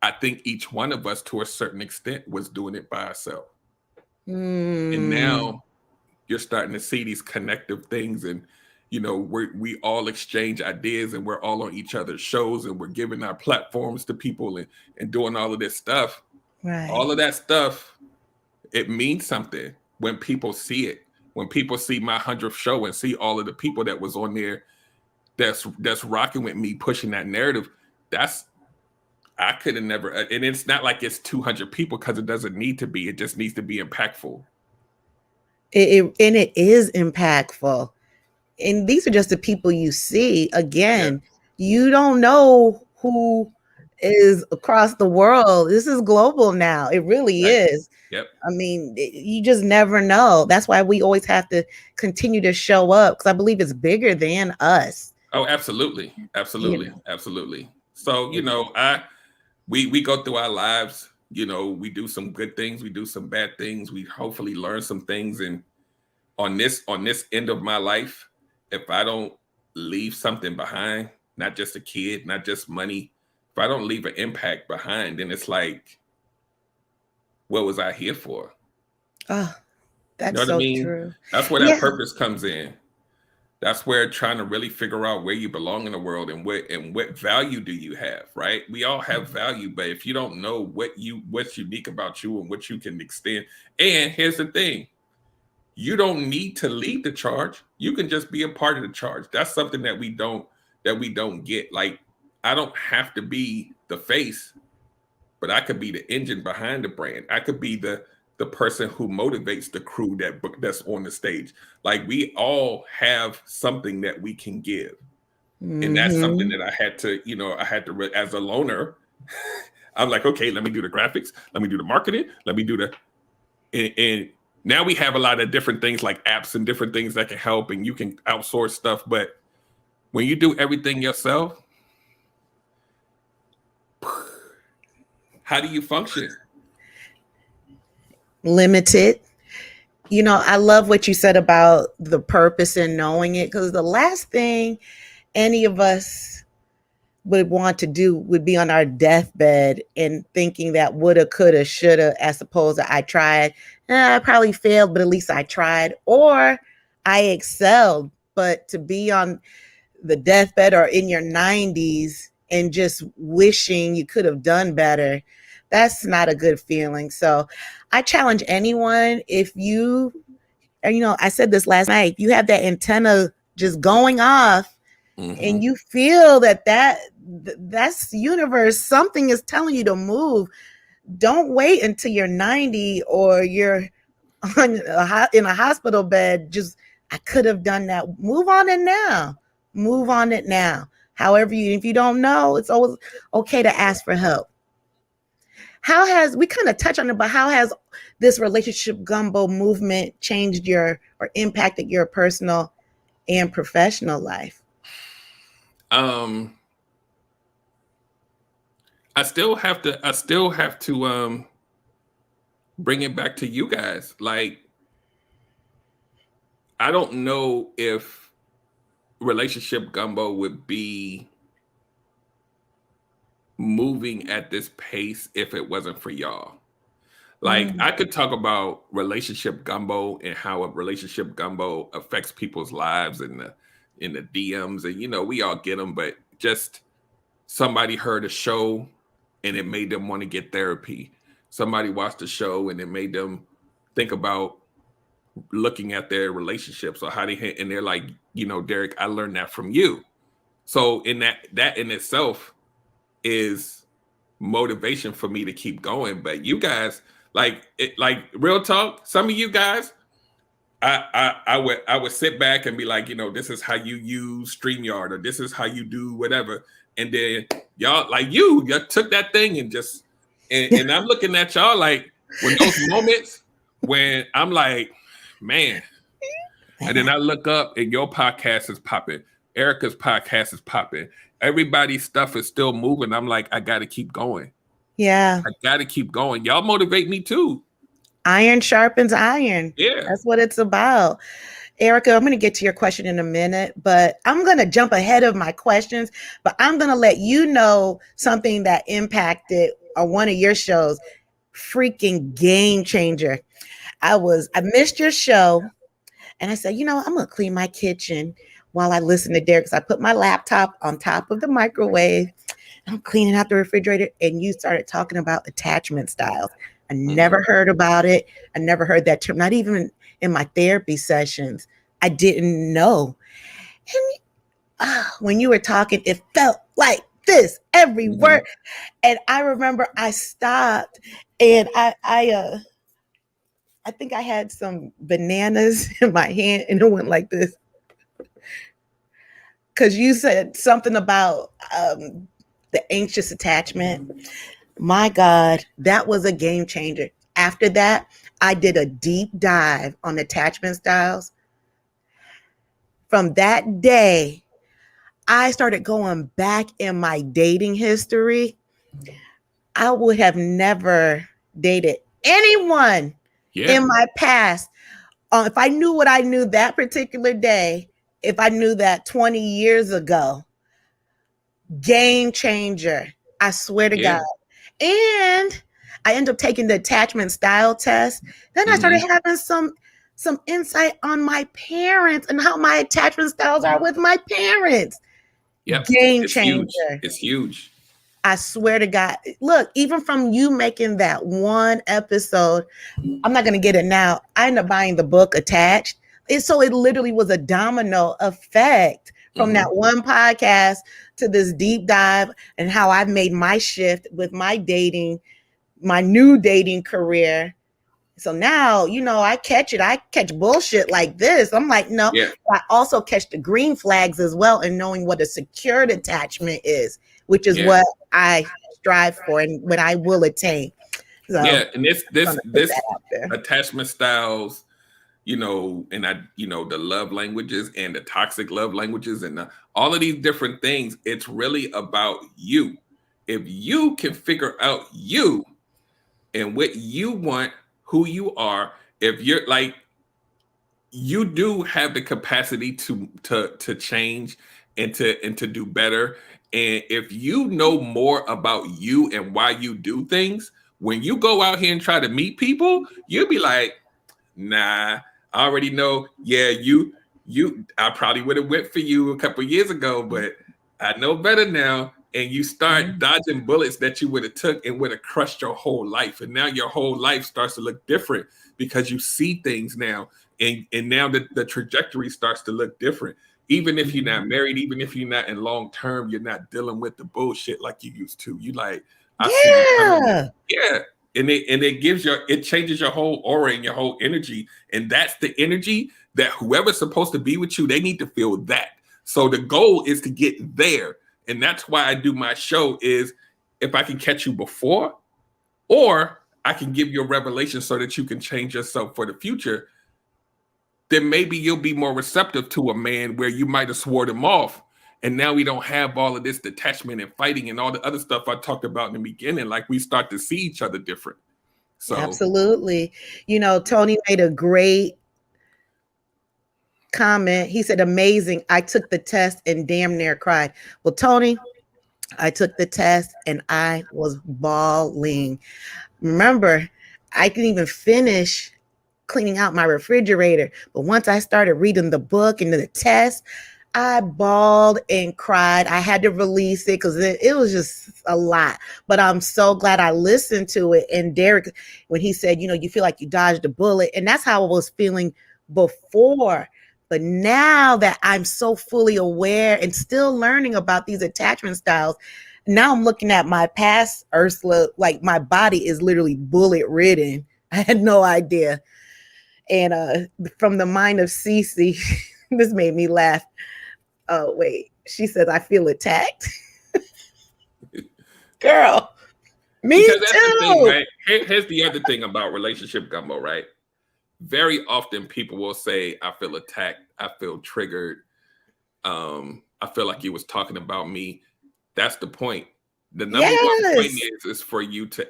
[SPEAKER 4] I think each one of us to a certain extent was doing it by ourselves. And now you're starting to see these connective things, and we all exchange ideas, and we're all on each other's shows, and we're giving our platforms to people and doing all of this stuff.
[SPEAKER 3] Right.
[SPEAKER 4] All of that stuff, it means something when people see it. When people see my 100th show and see all of the people that was on there that's rocking with me, pushing that narrative, I could have never, and it's not like it's 200 people, because it doesn't need to be. It just needs to be impactful.
[SPEAKER 3] And it is impactful. And these are just the people you see. Again, you don't know who is across the world. This is global now. It really is.
[SPEAKER 4] Yep.
[SPEAKER 3] I mean, you just never know. That's why we always have to continue to show up, because I believe it's bigger than us.
[SPEAKER 4] Oh, absolutely. Absolutely. Absolutely. So, we go through our lives, we do some good things, we do some bad things, we hopefully learn some things. And on this end of my life, if I don't leave something behind, not just a kid, not just money, if I don't leave an impact behind, then it's like, what was I here for?
[SPEAKER 3] Oh, that's
[SPEAKER 4] what
[SPEAKER 3] so
[SPEAKER 4] I mean?
[SPEAKER 3] true.
[SPEAKER 4] That's where that purpose comes in. That's where trying to really figure out where you belong in the world, and what value do you have, right? We all have value, but if you don't know what's unique about you and what you can extend, and here's the thing, you don't need to lead the charge. You can just be a part of the charge. That's something that we don't get. Like, I don't have to be the face, but I could be the engine behind the brand. I could be the person who motivates the crew that's on the stage. Like, we all have something that we can give. And that's something that I had to, as a loner, I'm like, okay, let me do the graphics. Let me do the marketing. Let me do and now we have a lot of different things like apps and different things that can help, and you can outsource stuff. But when you do everything yourself, how do you function?
[SPEAKER 3] Limited. I love what you said about the purpose and knowing it, because the last thing any of us would want to do would be on our deathbed and thinking that woulda, coulda, shoulda, as opposed to I tried. I probably failed, but at least I tried, or I excelled. But to be on the deathbed or in your 90s and just wishing you could have done better, that's not a good feeling. So I challenge anyone, if you, I said this last night, if you have that antenna just going off, and you feel that's universe, something is telling you to move, don't wait until you're 90 or you're in a hospital bed. Just, I could have done that. Move on it now. However, if you don't know, it's always okay to ask for help. We kind of touched on it, but how has this Relationship Gumbo movement changed or impacted your personal and professional life?
[SPEAKER 4] I still have to bring it back to you guys. Like, I don't know if Relationship Gumbo would be moving at this pace if it wasn't for y'all. Like, I could talk about Relationship Gumbo and how a Relationship Gumbo affects people's lives in the DMs, and we all get them, but just somebody heard a show and it made them want to get therapy. Somebody watched a show and it made them think about looking at their relationships or how and they're like, Derrick, I learned that from you. So in that in itself is motivation for me to keep going. But you guys, like real talk, some of you guys, I would sit back and be like, this is how you use StreamYard, or this is how you do whatever. And then y'all, like you took that thing and just, and I'm looking at y'all like, when those moments when I'm like, man, and then I look up and your podcast is popping, Erica's podcast is popping, everybody's stuff is still moving. I'm like, I got to keep going.
[SPEAKER 3] Yeah.
[SPEAKER 4] I got to keep going. Y'all motivate me too.
[SPEAKER 3] Iron sharpens iron.
[SPEAKER 4] Yeah.
[SPEAKER 3] That's what it's about. Erica, I'm going to get to your question in a minute, but I'm going to jump ahead of my questions, but I'm going to let you know something that impacted one of your shows. Freaking game changer. I missed your show, and I said, I'm going to clean my kitchen while I listen to Derrick. So I put my laptop on top of the microwave. I'm cleaning out the refrigerator, and you started talking about attachment styles. I never heard about it. I never heard that term, not even in my therapy sessions. I didn't know. And when you were talking, it felt like this every word. And I remember I stopped, and I think I had some bananas in my hand, and it went like this. Because you said something about the anxious attachment. My God, that was a game changer. After that, I did a deep dive on attachment styles. From that day, I started going back in my dating history. I would have never dated anyone in my past. If I knew what I knew that particular day, if I knew that 20 years ago, game changer. I swear to God. And I ended up taking the attachment style test. Then I started having some insight on my parents and how my attachment styles are with my parents.
[SPEAKER 4] Yep.
[SPEAKER 3] Game changer.
[SPEAKER 4] It's huge.
[SPEAKER 3] I swear to God. Look, even from you making that one episode, I'm not going to get it now. I ended up buying the book Attached. So it literally was a domino effect from that one podcast to this deep dive, and how I've made my shift with my dating, my new dating career. So now, I catch bullshit like this. I'm like, no, I also catch the green flags as well, and knowing what a secured attachment is, which is what I strive for and what I will attain. So,
[SPEAKER 4] and this attachment styles, and the love languages and the toxic love languages and all of these different things, it's really about you. If you can figure out you and what you want, who you are, if you're like, you do have the capacity to change and to do better. And if you know more about you and why you do things, when you go out here and try to meet people, you'll be like, nah, I already know. Yeah, I probably would have went for you a couple of years ago, but I know better now. And you start dodging bullets that you would have took and would have crushed your whole life. And now your whole life starts to look different because you see things now. And now the trajectory starts to look different. Even if you're not married, even if you're not in long term, you're not dealing with the bullshit like you used to. You like, and it changes your whole aura and your whole energy. And that's the energy that whoever's supposed to be with you, they need to feel that. So the goal is to get there. And that's why I do my show, is if I can catch you before, or I can give you a revelation so that you can change yourself for the future, then maybe you'll be more receptive to a man where you might have swore him off. And now we don't have all of this detachment and fighting and all the other stuff I talked about in the beginning. Like, we start to see each other different. So
[SPEAKER 3] absolutely. Tony made a great comment. He said, amazing. I took the test and damn near cried. Well, Tony, I took the test and I was bawling. Remember, I couldn't even finish cleaning out my refrigerator. But once I started reading the book and the test, I bawled and cried. I had to release it because it was just a lot. But I'm so glad I listened to it. And Derrick, when he said, you feel like you dodged a bullet, and that's how I was feeling before. But now that I'm so fully aware and still learning about these attachment styles, now I'm looking at my past, Ursula, like my body is literally bullet ridden. I had no idea. And from the mind of Cece, this made me laugh. Oh, wait. She says, I feel attacked. Girl, me
[SPEAKER 4] Because that's the thing,
[SPEAKER 3] too.
[SPEAKER 4] right? Here's the other thing about Relationship Gumbo, right? Very often people will say, I feel attacked, I feel triggered, I feel like you was talking about me. That's the point. The number one point is for you to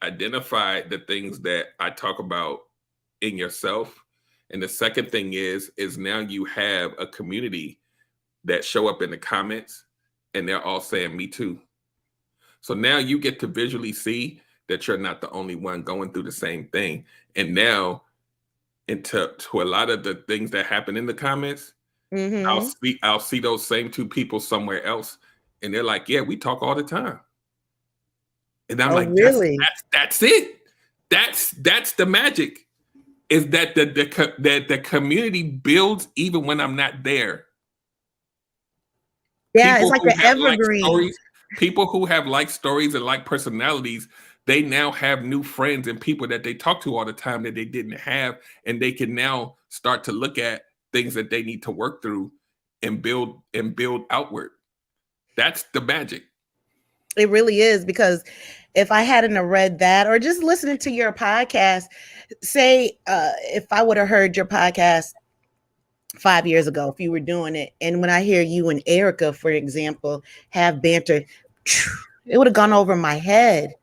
[SPEAKER 4] identify the things that I talk about in yourself. And the second thing is now you have a community that show up in the comments and they're all saying me too. So now you get to visually see that you're not the only one going through the same thing. And now into a lot of the things that happen in the comments, I'll see those same two people somewhere else, and they're like, "Yeah, we talk all the time." And I'm like,
[SPEAKER 3] really?
[SPEAKER 4] That's it. That's the magic. Is that the community builds even when I'm not there.
[SPEAKER 3] Yeah,
[SPEAKER 4] People
[SPEAKER 3] it's like
[SPEAKER 4] who
[SPEAKER 3] an
[SPEAKER 4] have
[SPEAKER 3] evergreen.
[SPEAKER 4] stories, people who have like stories and like personalities, they now have new friends and people that they talk to all the time that they didn't have, and they can now start to look at things that they need to work through and build outward. That's the magic.
[SPEAKER 3] It really is, because if I hadn't have read that or just listening to your podcast, say if I would have heard your podcast 5 years ago, if you were doing it, and when I hear you and Erica, for example, have banter, it would have gone over my head.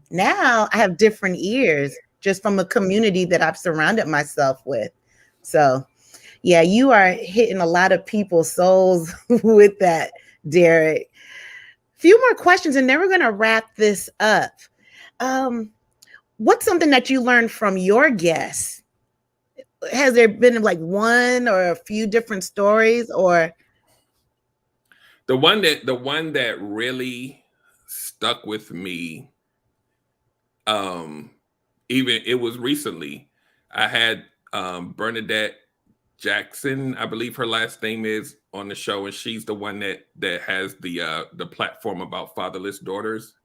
[SPEAKER 3] Now I have different ears just from a community that I've surrounded myself with. So yeah, you are hitting a lot of people's souls with that, Derrick. Few more questions and then we're going to wrap this up. What's something that you learned from your guests? Has there been like one or a few different stories, or
[SPEAKER 4] the one that really stuck with me, even it was recently. I had Bernadette Jackson, I believe her last name is, on the show, and she's the one that has the platform about fatherless daughters.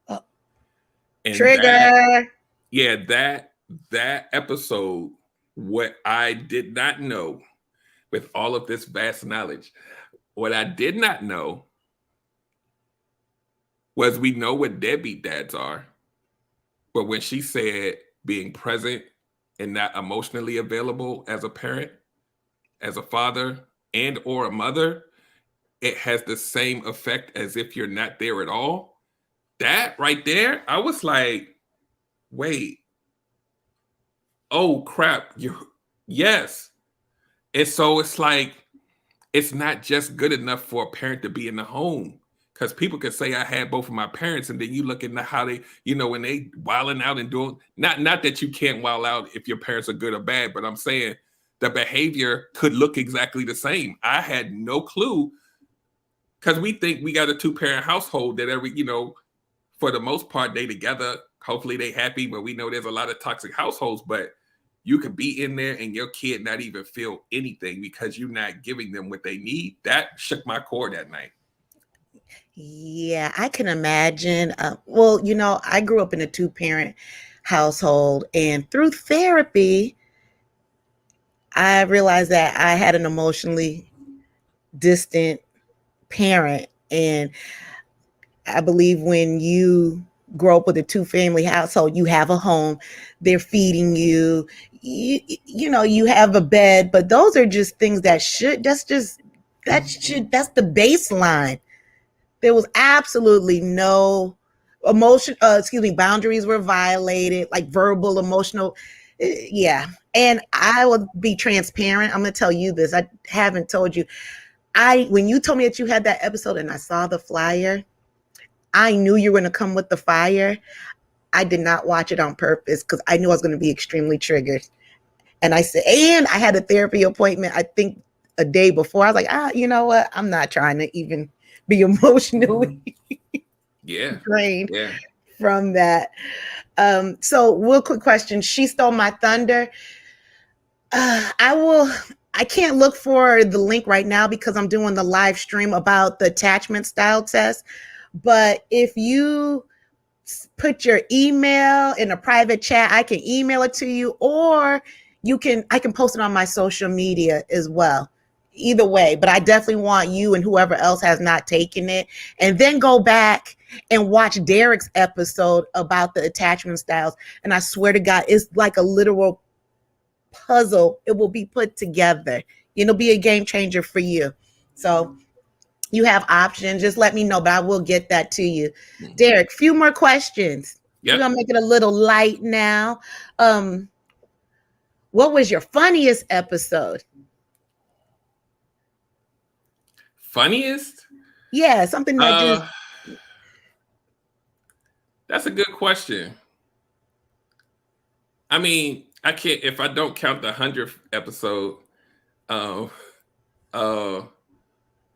[SPEAKER 4] And
[SPEAKER 3] trigger.
[SPEAKER 4] That episode, what I did not know, with all of this vast knowledge, what I did not know was we know what deadbeat dads are, but when she said being present and not emotionally available as a parent, as a father and or a mother, it has the same effect as if you're not there at all. That right there, I was like, wait, oh crap, yes. And so it's like, it's not just good enough for a parent to be in the home, because people could say I had both of my parents, and then you look into how they, when they wilding out and doing, not that you can't wild out if your parents are good or bad, but I'm saying the behavior could look exactly the same. I had no clue, because we think we got a 2-parent household that for the most part, they together. Hopefully they happy, but we know there's a lot of toxic households. But you could be in there and your kid not even feel anything because you're not giving them what they need. That shook my core that night.
[SPEAKER 3] Yeah, I can imagine. Well, I grew up in a 2-parent household, and through therapy, I realized that I had an emotionally distant parent. And I believe when you grow up with a 2-family household, you have a home, they're feeding you, you have a bed, but those are just things that's the baseline. There was absolutely no boundaries were violated, like verbal, emotional. Yeah. And I will be transparent. I'm going to tell you this. I haven't told you. When you told me that you had that episode and I saw the flyer, I knew you were going to come with the fire. I did not watch it on purpose because I knew I was going to be extremely triggered. And I said, and I had a therapy appointment, I think a day before. I was like, you know what? I'm not trying to even be emotionally drained from that. So real quick question. She stole my thunder. I can't look for the link right now because I'm doing the live stream about the attachment style test. But if you put your email in a private chat, I can email it to you, or I can post it on my social media as well. Either way, but I definitely want you and whoever else has not taken it, and then go back and watch Derrick's episode about the attachment styles. And I swear to God, it's like a literal puzzle. It will be put together. It'll be a game changer for you. So you have options. Just let me know, but I will get that to you. Derrick, few more questions.
[SPEAKER 4] Yep.
[SPEAKER 3] We're gonna make it a little light now. What was your funniest episode?
[SPEAKER 4] Funniest?
[SPEAKER 3] Yeah, something that just.
[SPEAKER 4] That's a good question. I mean, I can't, if I don't count the 100th episode. I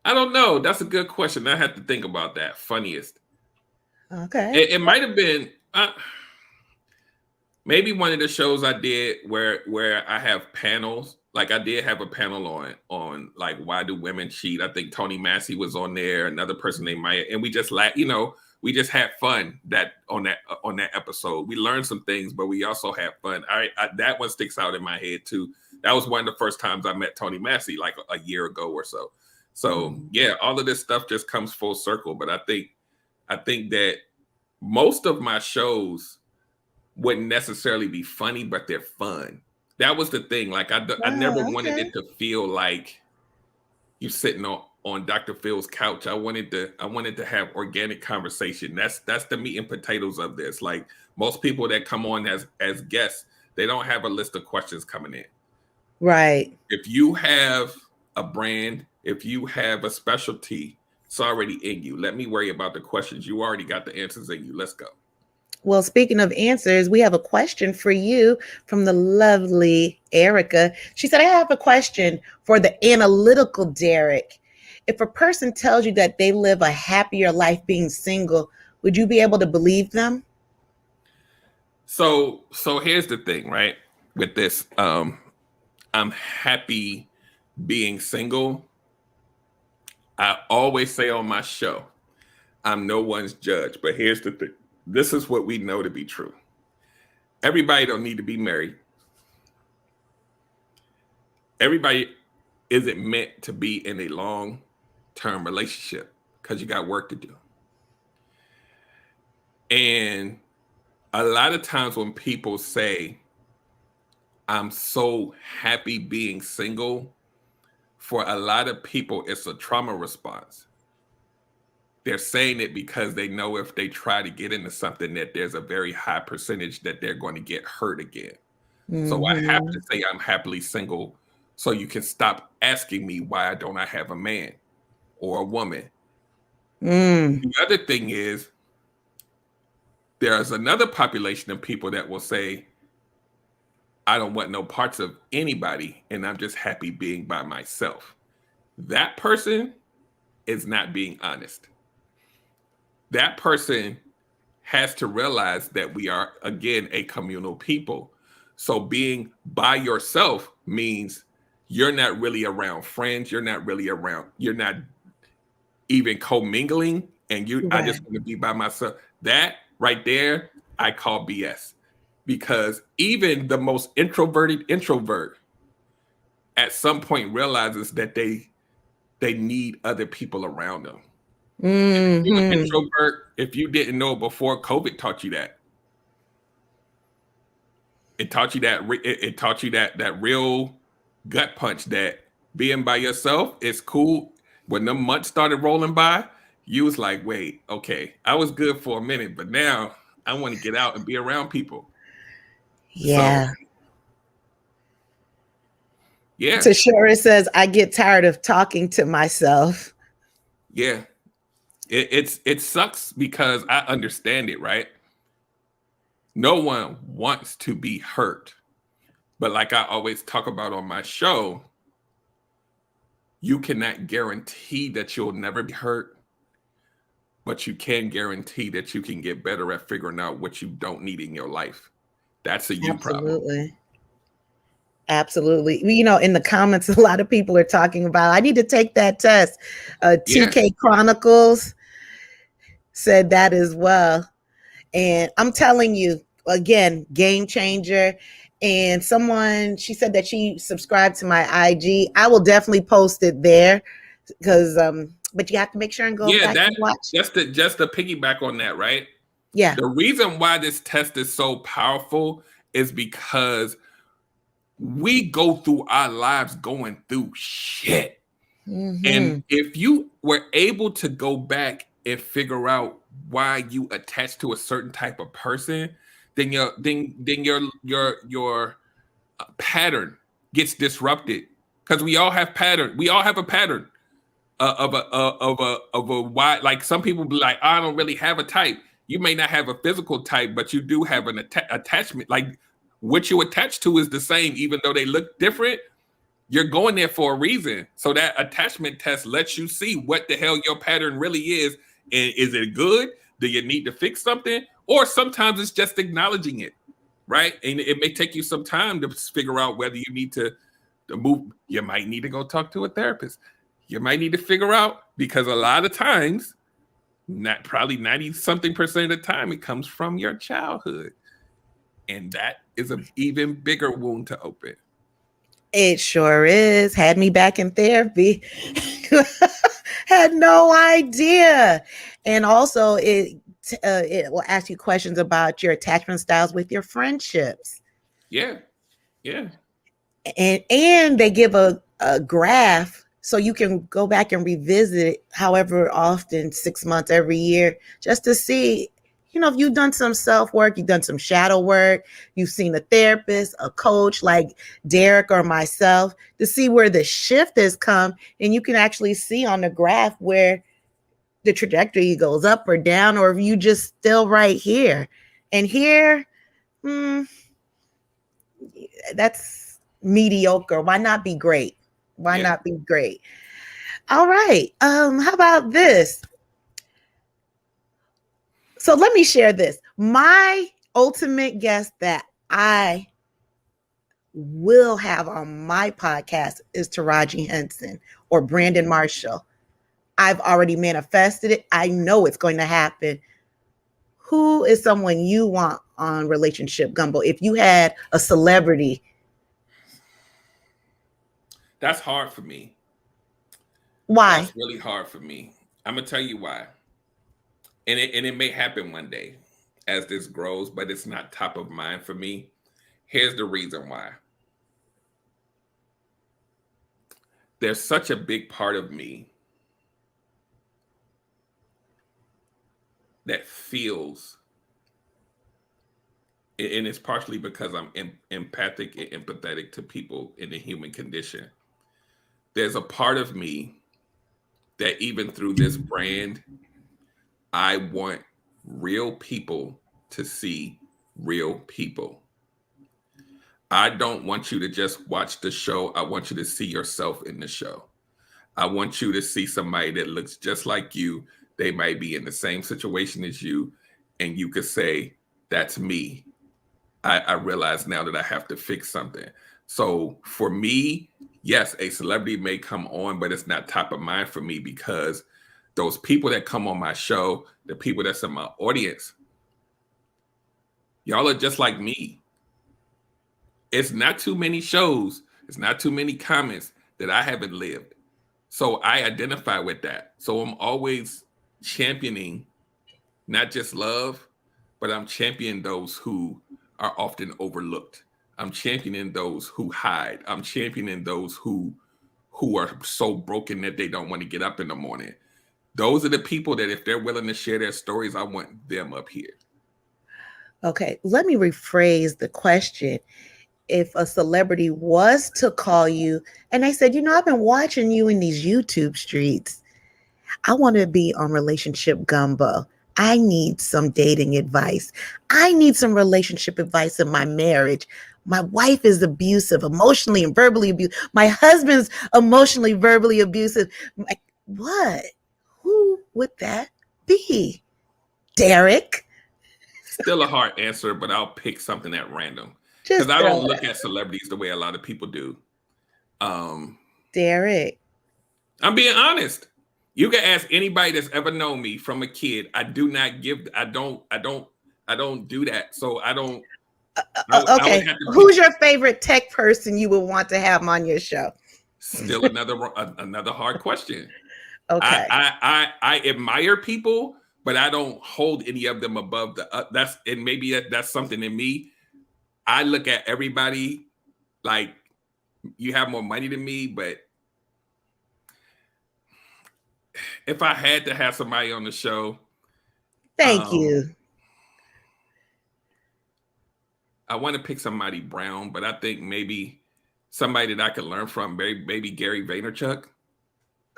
[SPEAKER 4] don't know. That's a good question. I have to think about that. Funniest.
[SPEAKER 3] Okay.
[SPEAKER 4] It might have been maybe one of the shows I did where I have panels. Like I did have a panel on like why do women cheat? I think Tony Massey was on there, another person named Maya, and we just we just had fun on that episode. We learned some things, but we also had fun. That one sticks out in my head too. That was one of the first times I met Tony Massey, like a year ago or so. So yeah, all of this stuff just comes full circle. But I think that most of my shows wouldn't necessarily be funny, but they're fun. That was the thing. Like I never wanted it to feel like you sitting on Dr. Phil's couch. I wanted to have organic conversation. That's the meat and potatoes of this. Like most people that come on as guests, they don't have a list of questions coming in.
[SPEAKER 3] Right.
[SPEAKER 4] If you have a brand, if you have a specialty, it's already in you. Let me worry about the questions. You already got the answers in you. Let's go.
[SPEAKER 3] Well, speaking of answers, we have a question for you from the lovely Erica. She said, I have a question for the analytical Derrick. If a person tells you that they live a happier life being single, would you be able to believe them?
[SPEAKER 4] So here's the thing, right? With this, I'm happy being single. I always say on my show, I'm no one's judge, but here's the thing. This is what we know to be true. Everybody don't need to be married. Everybody isn't meant to be in a long-term relationship because you got work to do. And a lot of times when people say, I'm so happy being single, for a lot of people, it's a trauma response. They're saying it because they know if they try to get into something that there's a very high percentage that they're going to get hurt again. So I have to say I'm happily single so you can stop asking me why don't I have a man or a woman. The other thing is there's another population of people that will say, I don't want no parts of anybody and I'm just happy being by myself. That person is not being honest. That person has to realize that we are, again, a communal people. So being by yourself means you're not really around friends. You're not even commingling. And I just want to be by myself. That right there, I call BS. Because even the most introverted introvert at some point realizes that they need other people around them. If you're an introvert, if you didn't know before, COVID taught you that. It taught you that. It taught you that real gut punch that being by yourself is cool. When the months started rolling by, you was like, wait, okay, I was good for a minute, but now I want to get out and be around people.
[SPEAKER 3] Yeah.
[SPEAKER 4] So, yeah.
[SPEAKER 3] Tashura says, I get tired of talking to myself.
[SPEAKER 4] Yeah. It sucks because I understand it, right? No one wants to be hurt. But like I always talk about on my show, you cannot guarantee that you'll never be hurt, but you can guarantee that you can get better at figuring out what you don't need in your life. That's a you problem.
[SPEAKER 3] Absolutely. In the comments, a lot of people are talking about, I need to take that test. 2K Chronicles said that as well. And I'm telling you, again, game changer. And she said that she subscribed to my IG. I will definitely post it there because but you have to make sure and go
[SPEAKER 4] Yeah,
[SPEAKER 3] back and watch.
[SPEAKER 4] just to piggyback on that, right?
[SPEAKER 3] Yeah.
[SPEAKER 4] The reason why this test is so powerful is because we go through our lives going through shit.
[SPEAKER 3] Mm-hmm.
[SPEAKER 4] And if you were able to go back and figure out why you attach to a certain type of person, then your pattern gets disrupted, because we all have pattern. We all have a pattern of a why. Like some people be like, I don't really have a type. You may not have a physical type, but you do have an attachment. Like what you attach to is the same, even though they look different. You're going there for a reason. So that attachment test lets you see what the hell your pattern really is. And is it good? Do you need to fix something? Or sometimes it's just acknowledging it, right? And it may take you some time to figure out whether you need to move. You might need to go talk to a therapist. You might need to figure out, because a lot of times, not probably 90-something% of the time, it comes from your childhood. And that is an even bigger wound to open.
[SPEAKER 3] It sure is. Had me back in therapy. Had no idea. And also it will ask you questions about your attachment styles with your friendships.
[SPEAKER 4] Yeah. Yeah.
[SPEAKER 3] And they give a graph so you can go back and revisit it however often, 6 months, every year, just to see, if you've done some self-work, you've done some shadow work, you've seen a therapist, a coach like Derrick or myself, to see where the shift has come. And you can actually see on the graph where the trajectory goes up or down, or if you just still right here. And here, that's mediocre. Why not be great? Why not be great? All right. How about this? So let me share this. My ultimate guest that I will have on my podcast is Taraji Henson or Brandon Marshall. I've already manifested it. I know it's going to happen. Who is someone you want on Relationship Gumbo? If you had a celebrity.
[SPEAKER 4] That's hard for me.
[SPEAKER 3] Why?
[SPEAKER 4] That's really hard for me. I'm going to tell you why. And it may happen one day as this grows, but it's not top of mind for me. Here's the reason why. There's such a big part of me that feels, and it's partially because I'm empathic and empathetic to people in the human condition. There's a part of me that even through this brand, I want real people to see real people. I don't want you to just watch the show. I want you to see yourself in the show. I want you to see somebody that looks just like you. They might be in the same situation as you, and you could say, that's me. I realize now that I have to fix something. So for me, yes, a celebrity may come on, but it's not top of mind for me, because those people that come on my show, the people that's in my audience, y'all are just like me. It's not too many shows. It's not too many comments that I haven't lived. So I identify with that. So I'm always championing not just love, but I'm championing those who are often overlooked. I'm championing those who hide. I'm championing those who are so broken that they don't want to get up in the morning. Those are the people that if they're willing to share their stories, I want them up here.
[SPEAKER 3] Okay, let me rephrase the question. If a celebrity was to call you and they said, I've been watching you in these YouTube streets. I want to be on Relationship Gumbo. I need some dating advice. I need some relationship advice in my marriage. My wife is abusive, emotionally and verbally abusive. My husband's emotionally, verbally abusive. What? Who would that be? Derrick?
[SPEAKER 4] Still a hard answer, but I'll pick something at random. Because I don't look at celebrities the way a lot of people do.
[SPEAKER 3] Derrick.
[SPEAKER 4] I'm being honest. You can ask anybody that's ever known me from a kid. I don't do that. So I don't. I
[SPEAKER 3] Okay.
[SPEAKER 4] would have to
[SPEAKER 3] Who's your favorite tech person you would want to have on your show?
[SPEAKER 4] still another hard question.
[SPEAKER 3] Okay.
[SPEAKER 4] I admire people, but I don't hold any of them above that's something in me. I look at everybody like you have more money than me, but if I had to have somebody on the show,
[SPEAKER 3] Thank you.
[SPEAKER 4] I want to pick somebody brown, but I think maybe somebody that I could learn from, maybe Gary Vaynerchuk.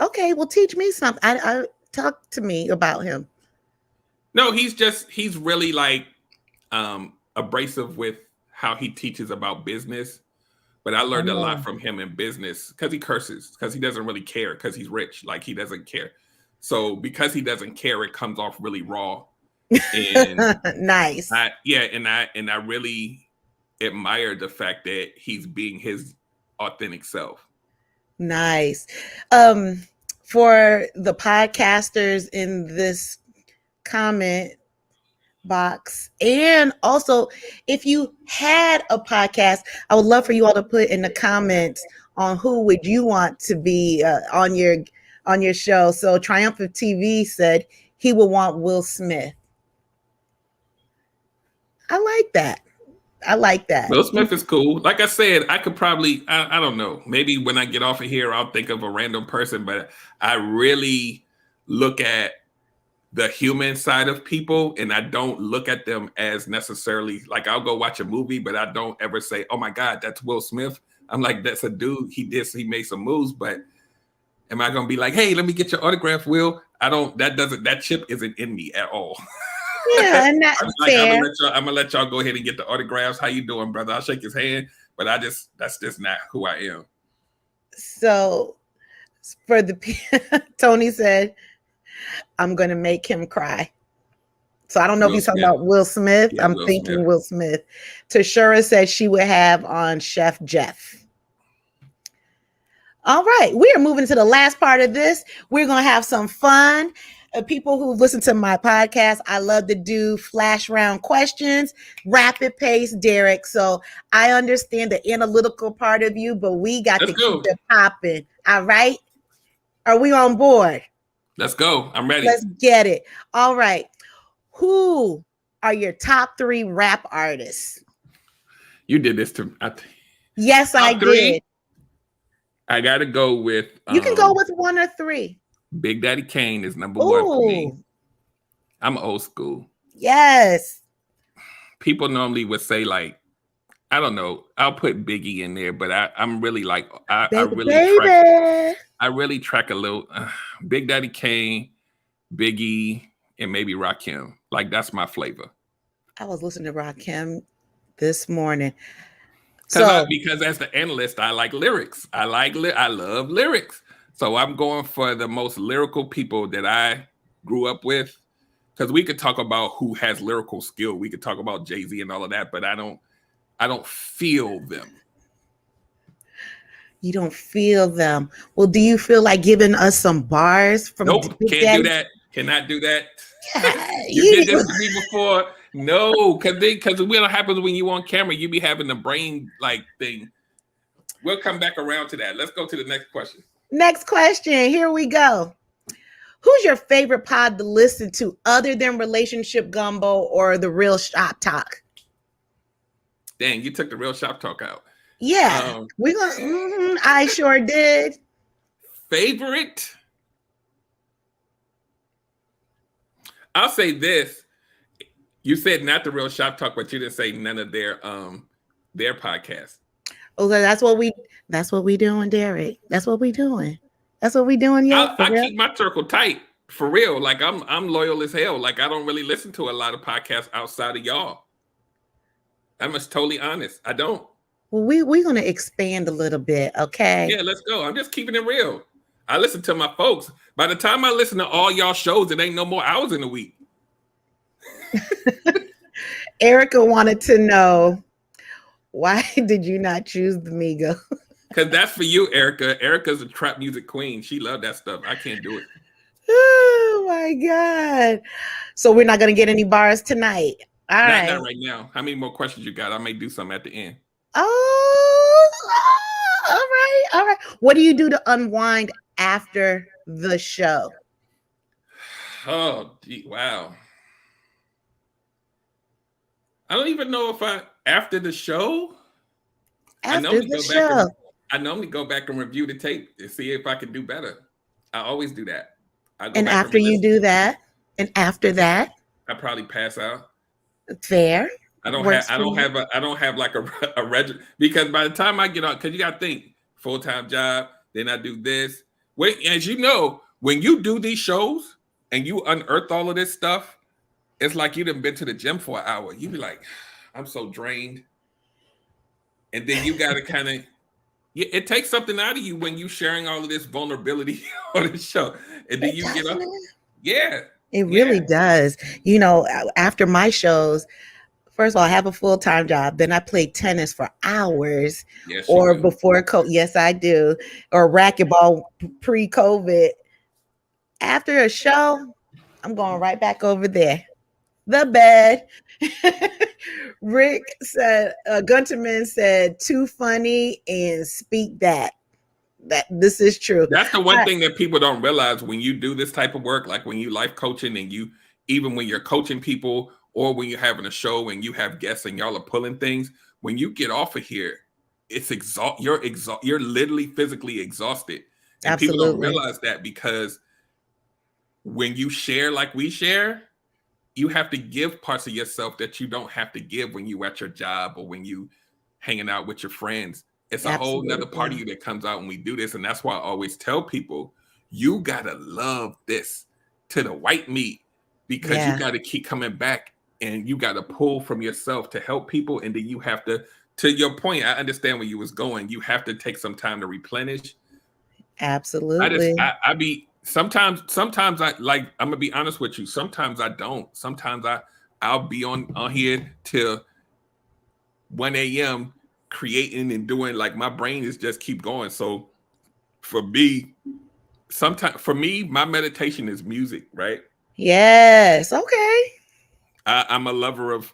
[SPEAKER 3] Okay, well, teach me something. I talk to me about him.
[SPEAKER 4] No, he's really like abrasive with how he teaches about business. But I learned a lot from him in business because he curses, because he doesn't really care, because he's rich. Like he doesn't care. So because he doesn't care, it comes off really raw. And
[SPEAKER 3] nice.
[SPEAKER 4] I really admire the fact that he's being his authentic self.
[SPEAKER 3] Nice. For the podcasters in this comment box, and also if you had a podcast, I would love for you all to put in the comments on who would you want to be on your show. So Triumphant TV said he would want Will Smith. I like that.
[SPEAKER 4] Will Smith is cool. Like I said, I could probably, I don't know, maybe when I get off of here, I'll think of a random person, but I really look at the human side of people, and I don't look at them as necessarily like I'll go watch a movie, but I don't ever say, "Oh my God, that's Will Smith." I'm like, that's a dude. He made some moves, but am I gonna be like, "Hey, let me get your autograph, Will"? That chip isn't in me at all.
[SPEAKER 3] Yeah, and that's fair.
[SPEAKER 4] I'm gonna let y'all go ahead and get the autographs. How you doing, brother? I'll shake his hand, but that's just not who I am.
[SPEAKER 3] So for Tony said, I'm going to make him cry. So I don't know if he's talking about Will Smith. Yeah, I'm thinking Will Smith. Tashura said she would have on Chef Jeff. All right. We are moving to the last part of this. We're going to have some fun. People who listen to my podcast, I love to do flash round questions, rapid pace, Derrick. So I understand the analytical part of you, but we got to keep it popping. All right. Are we on board?
[SPEAKER 4] Let's go. I'm ready.
[SPEAKER 3] Let's get it. All right. Who are your top 3 rap artists?
[SPEAKER 4] You did this to me.
[SPEAKER 3] Yes, I did.
[SPEAKER 4] I got to go with...
[SPEAKER 3] you can go with 1 or 3.
[SPEAKER 4] Big Daddy Kane is number 1 for me. I'm old school.
[SPEAKER 3] Yes.
[SPEAKER 4] People normally would say like, I don't know, I'll put Biggie in there, but I'm really like, I really track a little Big Daddy Kane, Biggie, and maybe Rakim. Like that's my flavor.
[SPEAKER 3] I was listening to Rakim this morning.
[SPEAKER 4] Because as the analyst, I like lyrics. I love lyrics. So I'm going for the most lyrical people that I grew up with. Because we could talk about who has lyrical skill. We could talk about Jay-Z and all of that, but I don't feel them.
[SPEAKER 3] You don't feel them. Well, do you feel like giving us some bars from?
[SPEAKER 4] Nope, can't do that. Cannot do that. Yeah, you did this to me before. No, because what happens when you on camera, you be having the brain like thing. We'll come back around to that. Let's go to the next question.
[SPEAKER 3] Next question. Here we go. Who's your favorite pod to listen to other than Relationship Gumbo or the Real Shop Talk?
[SPEAKER 4] Dang, you took the Real Shop Talk out.
[SPEAKER 3] Yeah, we're gonna. I sure did.
[SPEAKER 4] Favorite? I'll say this. You said not the Real Shop Talk, but you didn't say none of their podcasts.
[SPEAKER 3] Oh, that's what we doing, Derrick. That's what we doing. Yeah,
[SPEAKER 4] I keep my circle tight for real. Like I'm loyal as hell. Like I don't really listen to a lot of podcasts outside of y'all. I'm just totally honest. I don't.
[SPEAKER 3] Well, we're gonna expand a little bit, okay?
[SPEAKER 4] Yeah, let's go. I'm just keeping it real. I listen to my folks. By the time I listen to all y'all shows, it ain't no more hours in a week.
[SPEAKER 3] Erica wanted to know, why did you not choose the Migo?
[SPEAKER 4] Because that's for you, Erica. Erica's a trap music queen. She loved that stuff. I can't do it.
[SPEAKER 3] Oh my God. So we're not gonna get any bars tonight. All
[SPEAKER 4] Not
[SPEAKER 3] right.
[SPEAKER 4] right now. How many more questions you got? I may do something at the end.
[SPEAKER 3] Oh, all right. All right. What do you do to unwind after the show?
[SPEAKER 4] Oh, gee, wow. I don't even know if after the show. I
[SPEAKER 3] After
[SPEAKER 4] normally
[SPEAKER 3] the
[SPEAKER 4] go back and
[SPEAKER 3] show.
[SPEAKER 4] review the tape and see if I can do better. I always do that. I go
[SPEAKER 3] And
[SPEAKER 4] back and
[SPEAKER 3] after you
[SPEAKER 4] listen.
[SPEAKER 3] do that, and after that,
[SPEAKER 4] I probably pass out.
[SPEAKER 3] fair.
[SPEAKER 4] I don't have
[SPEAKER 3] Works for you.
[SPEAKER 4] like a regimen, because by the time I get on, because you got to think full-time job, then I do this. Wait, as you know, when you do these shows and you unearth all of this stuff, it's like you done been to the gym for an hour. You be like, I'm so drained, and then you got to kind of. Yeah, it takes something out of you when you sharing all of this vulnerability on the show, and then you get up. Yeah,
[SPEAKER 3] It really does. You know, after my shows, first of all, I have a full-time job. Then I play tennis for hours.
[SPEAKER 4] Yes, you
[SPEAKER 3] Or
[SPEAKER 4] do.
[SPEAKER 3] before COVID, yes, I do. Or racquetball pre-COVID. After a show, I'm going right back over there. The bed. Rick said, Gunterman said, too funny and speak that. That this is true.
[SPEAKER 4] That's the one thing that people don't realize when you do this type of work, like when you life coaching and you, even when you're coaching people or when you're having a show and you have guests and y'all are pulling things, when you get off of here, it's you're literally physically exhausted. And people don't
[SPEAKER 3] Absolutely.
[SPEAKER 4] realize that, because when you share like we share, you have to give parts of yourself that you don't have to give when you at your job or when you hanging out with your friends. It's a whole nother part of you that comes out when we do this. And that's why I always tell people, you gotta love this to the white meat, because you gotta keep coming back and you gotta pull from yourself to help people. And then you have to your point, I understand where you was going. You have to take some time to replenish.
[SPEAKER 3] Absolutely.
[SPEAKER 4] Sometimes I like, I'm gonna be honest with you. Sometimes I don't. Sometimes I'll be on here till 1 a.m. creating and doing, like my brain is just keep going. So for me, my meditation is music, right?
[SPEAKER 3] Yes. Okay.
[SPEAKER 4] I'm a lover of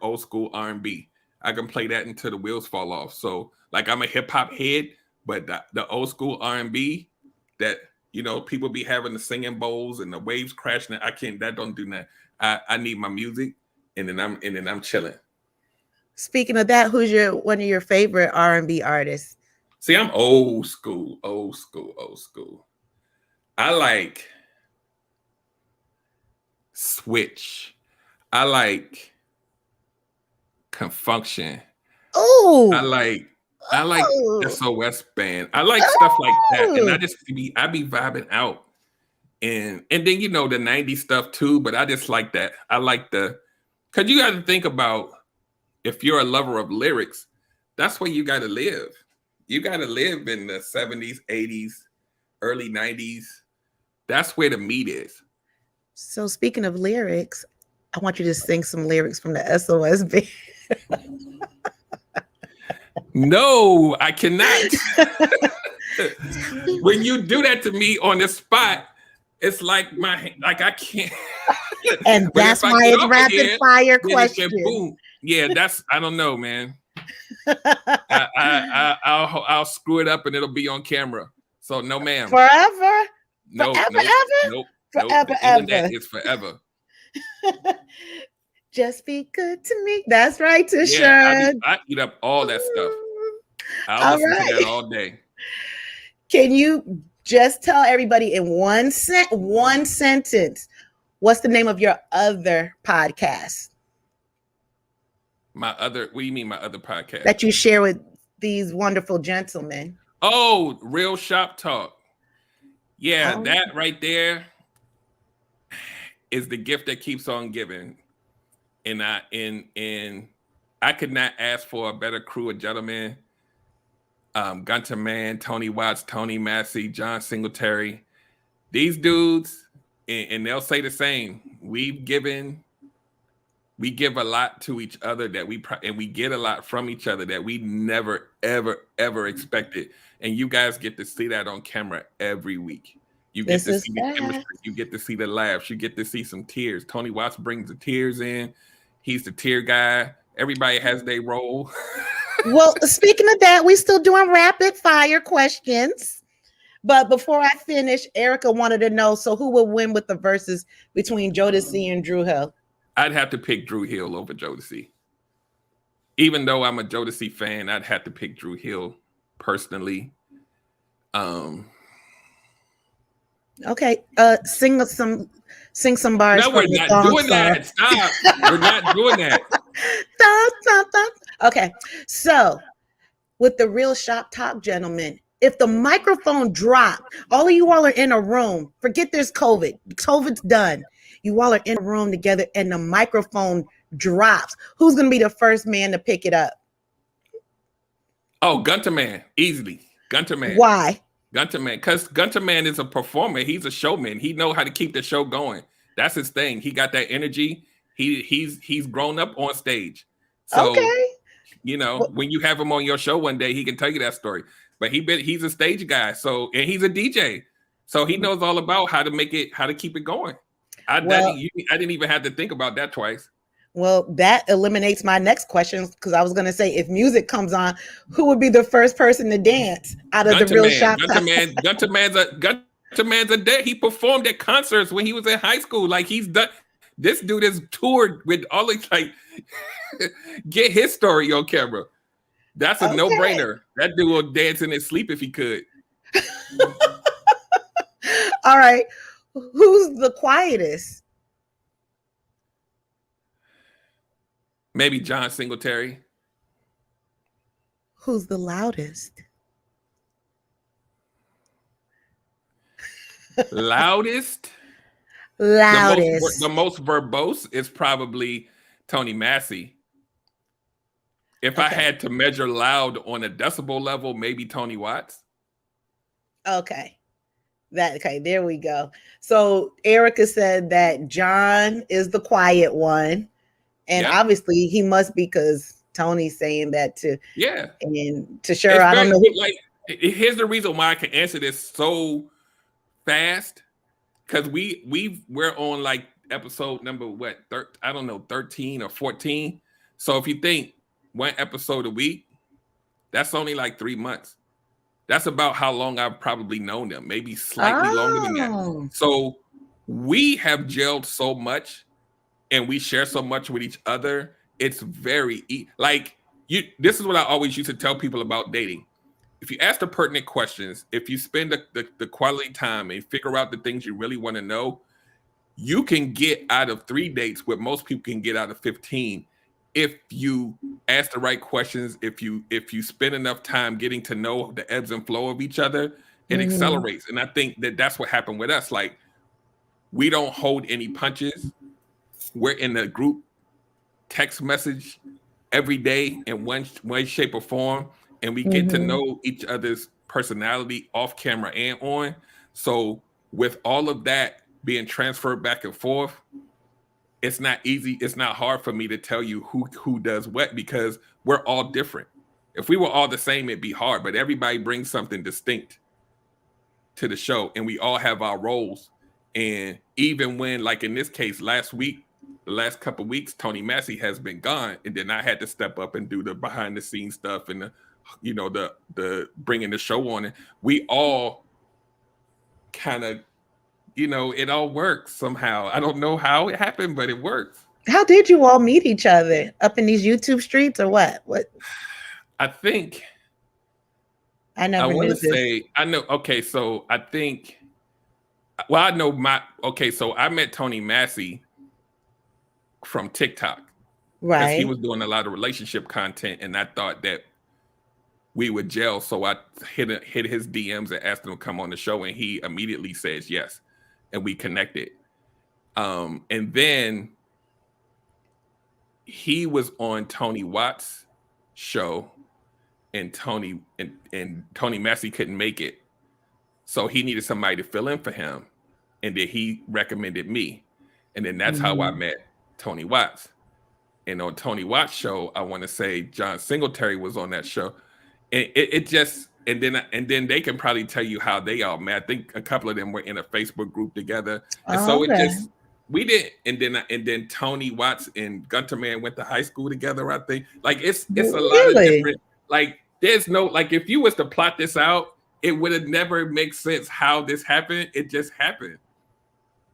[SPEAKER 4] old school R&B. I can play that until the wheels fall off. So like, I'm a hip hop head, but the old school R&B that, you know, people be having the singing bowls and the waves crashing, that don't do that. I need my music, and then I'm chilling.
[SPEAKER 3] Speaking of that, who's one of your favorite R&B artists?
[SPEAKER 4] See, I'm old school. I like Switch. I like Confunction.
[SPEAKER 3] Oh,
[SPEAKER 4] I like SOS Band. I like stuff like that, and I be vibing out, and then, you know, the 90s stuff too. But I just like that. I like because you got to think about, if you're a lover of lyrics, that's where you got to live. You got to live in the 70s, 80s, early 90s. That's where the meat is.
[SPEAKER 3] So speaking of lyrics, I want you to sing some lyrics from the SOS Band.
[SPEAKER 4] No, I cannot. When you do that to me on the spot, it's like I can't.
[SPEAKER 3] And that's why it's rapid fire question.
[SPEAKER 4] Boom. Yeah, I don't know, man. I'll screw it up and it'll be on camera. So no, ma'am.
[SPEAKER 3] Forever?
[SPEAKER 4] No,
[SPEAKER 3] forever,
[SPEAKER 4] nope,
[SPEAKER 3] ever?
[SPEAKER 4] Nope.
[SPEAKER 3] Forever,
[SPEAKER 4] The
[SPEAKER 3] ever.
[SPEAKER 4] internet is forever.
[SPEAKER 3] Just be good to me. That's right, Tisha.
[SPEAKER 4] Yeah, I eat up all that stuff. I'll listen to that all day.
[SPEAKER 3] Can you just tell everybody in one sentence, what's the name of your other podcast?
[SPEAKER 4] What do you mean my other podcast?
[SPEAKER 3] That you share with these wonderful gentlemen.
[SPEAKER 4] Oh, Real Shop Talk. Yeah, that right there is the gift that keeps on giving. And I could not ask for a better crew of gentlemen. Gunter Man, Tony Watts, Tony Massey, John Singletary. These dudes, and they'll say the same. We give a lot to each other and we get a lot from each other that we never, ever, ever expected. And you guys get to see that on camera every week. You get to see the chemistry. You get to see the laughs. You get to see some tears. Tony Watts brings the tears in. He's the tear guy. Everybody has their role.
[SPEAKER 3] Well, speaking of that, we still doing rapid fire questions. But before I finish, Erica wanted to know, so who would win with the verses between Jodeci and Drew Hill?
[SPEAKER 4] I'd have to pick Drew Hill over Jodeci. Even though I'm a Jodeci fan, I'd have to pick Drew Hill personally.
[SPEAKER 3] Okay, sing some bars.
[SPEAKER 4] No, we're not doing that. Stop. We're not doing that.
[SPEAKER 3] Okay, so with the real shop talk, gentlemen, if the microphone dropped, all of you all are in a room. Forget there's COVID. COVID's done. You all are in a room together, and the microphone drops. Who's gonna be the first man to pick it up?
[SPEAKER 4] Oh, Gunter Man, easily. Gunter Man.
[SPEAKER 3] Why?
[SPEAKER 4] Gunter Man, because Gunter Man is a performer. He's a showman. He know how to keep the show going. That's his thing. He got that energy. He's grown up on stage. So,
[SPEAKER 3] okay.
[SPEAKER 4] You know, when you have him on your show one day, he can tell you that story. But he's a stage guy. So, and he's a DJ. So he knows all about how to keep it going. I didn't even have to think about that twice.
[SPEAKER 3] Well, that eliminates my next question, because I was going to say, if music comes on, who would be the first person to dance out of the real shop?
[SPEAKER 4] Gunter Man's a dead. He performed at concerts when he was in high school. Like, he's done. This dude has toured with all the, like, get his story on camera. That's a no-brainer. That dude will dance in his sleep if he could.
[SPEAKER 3] All right. Who's the quietest?
[SPEAKER 4] Maybe John Singletary.
[SPEAKER 3] Who's the loudest?
[SPEAKER 4] Loudest?
[SPEAKER 3] Loudest.
[SPEAKER 4] The most verbose is probably Tony Massey. If I had to measure loud on a decibel level, maybe Tony Watts.
[SPEAKER 3] Okay. There we go. So Erica said that John is the quiet one. And obviously he must be, because Tony's saying that too.
[SPEAKER 4] Yeah.
[SPEAKER 3] And to sure, I don't know.
[SPEAKER 4] Like, here's the reason why I can answer this so fast. Because we're on like episode number 13 or 14. So if you think one episode a week, that's only like 3 months. That's about how long I've probably known them, maybe slightly longer than that. So we have gelled so much and we share so much with each other. It's very this is what I always used to tell people about dating. If you ask the pertinent questions, if you spend the quality time and figure out the things you really want to know, you can get out of 3 dates what most people can get out of 15. If you ask the right questions, if you spend enough time getting to know the ebbs and flow of each other, it accelerates. And I think that's what happened with us. Like, we don't hold any punches. We're in the group text message every day in one way, shape, or form. And we get to know each other's personality off camera and on. So with all of that being transferred back and forth, it's not easy. It's not hard for me to tell you who does what, because we're all different. If we were all the same, it'd be hard, but everybody brings something distinct to the show, and we all have our roles. And even when, like in this case, the last couple of weeks, Tony Massey has been gone, and then I had to step up and do the behind the scenes stuff and the bringing the show on. And we all kind of, it all works somehow. I don't know how it happened, but it works.
[SPEAKER 3] How did you all meet each other? Up in these YouTube streets or what?
[SPEAKER 4] I think
[SPEAKER 3] I never knew this.
[SPEAKER 4] I know. Okay, so I think. Well, I know so I met Tony Massey from TikTok,
[SPEAKER 3] right?
[SPEAKER 4] He was doing a lot of relationship content, and I thought that we would gel. So I hit his DMs and asked him to come on the show, and he immediately says yes, and we connected. And then he was on Tony Watts' show, and Tony Massey couldn't make it, so he needed somebody to fill in for him, and then he recommended me, and then that's how I met Tony Watts. And on Tony Watts' show, I want to say John Singletary was on that show, and and then they can probably tell you how they all met. I think a couple of them were in a Facebook group together, and We did, and then Tony Watts and Gunter Man went to high school together. I think like it's a lot of
[SPEAKER 3] Really?
[SPEAKER 4] different. Like there's no like if you was to plot this out, it would have never make sense how this happened. It just happened.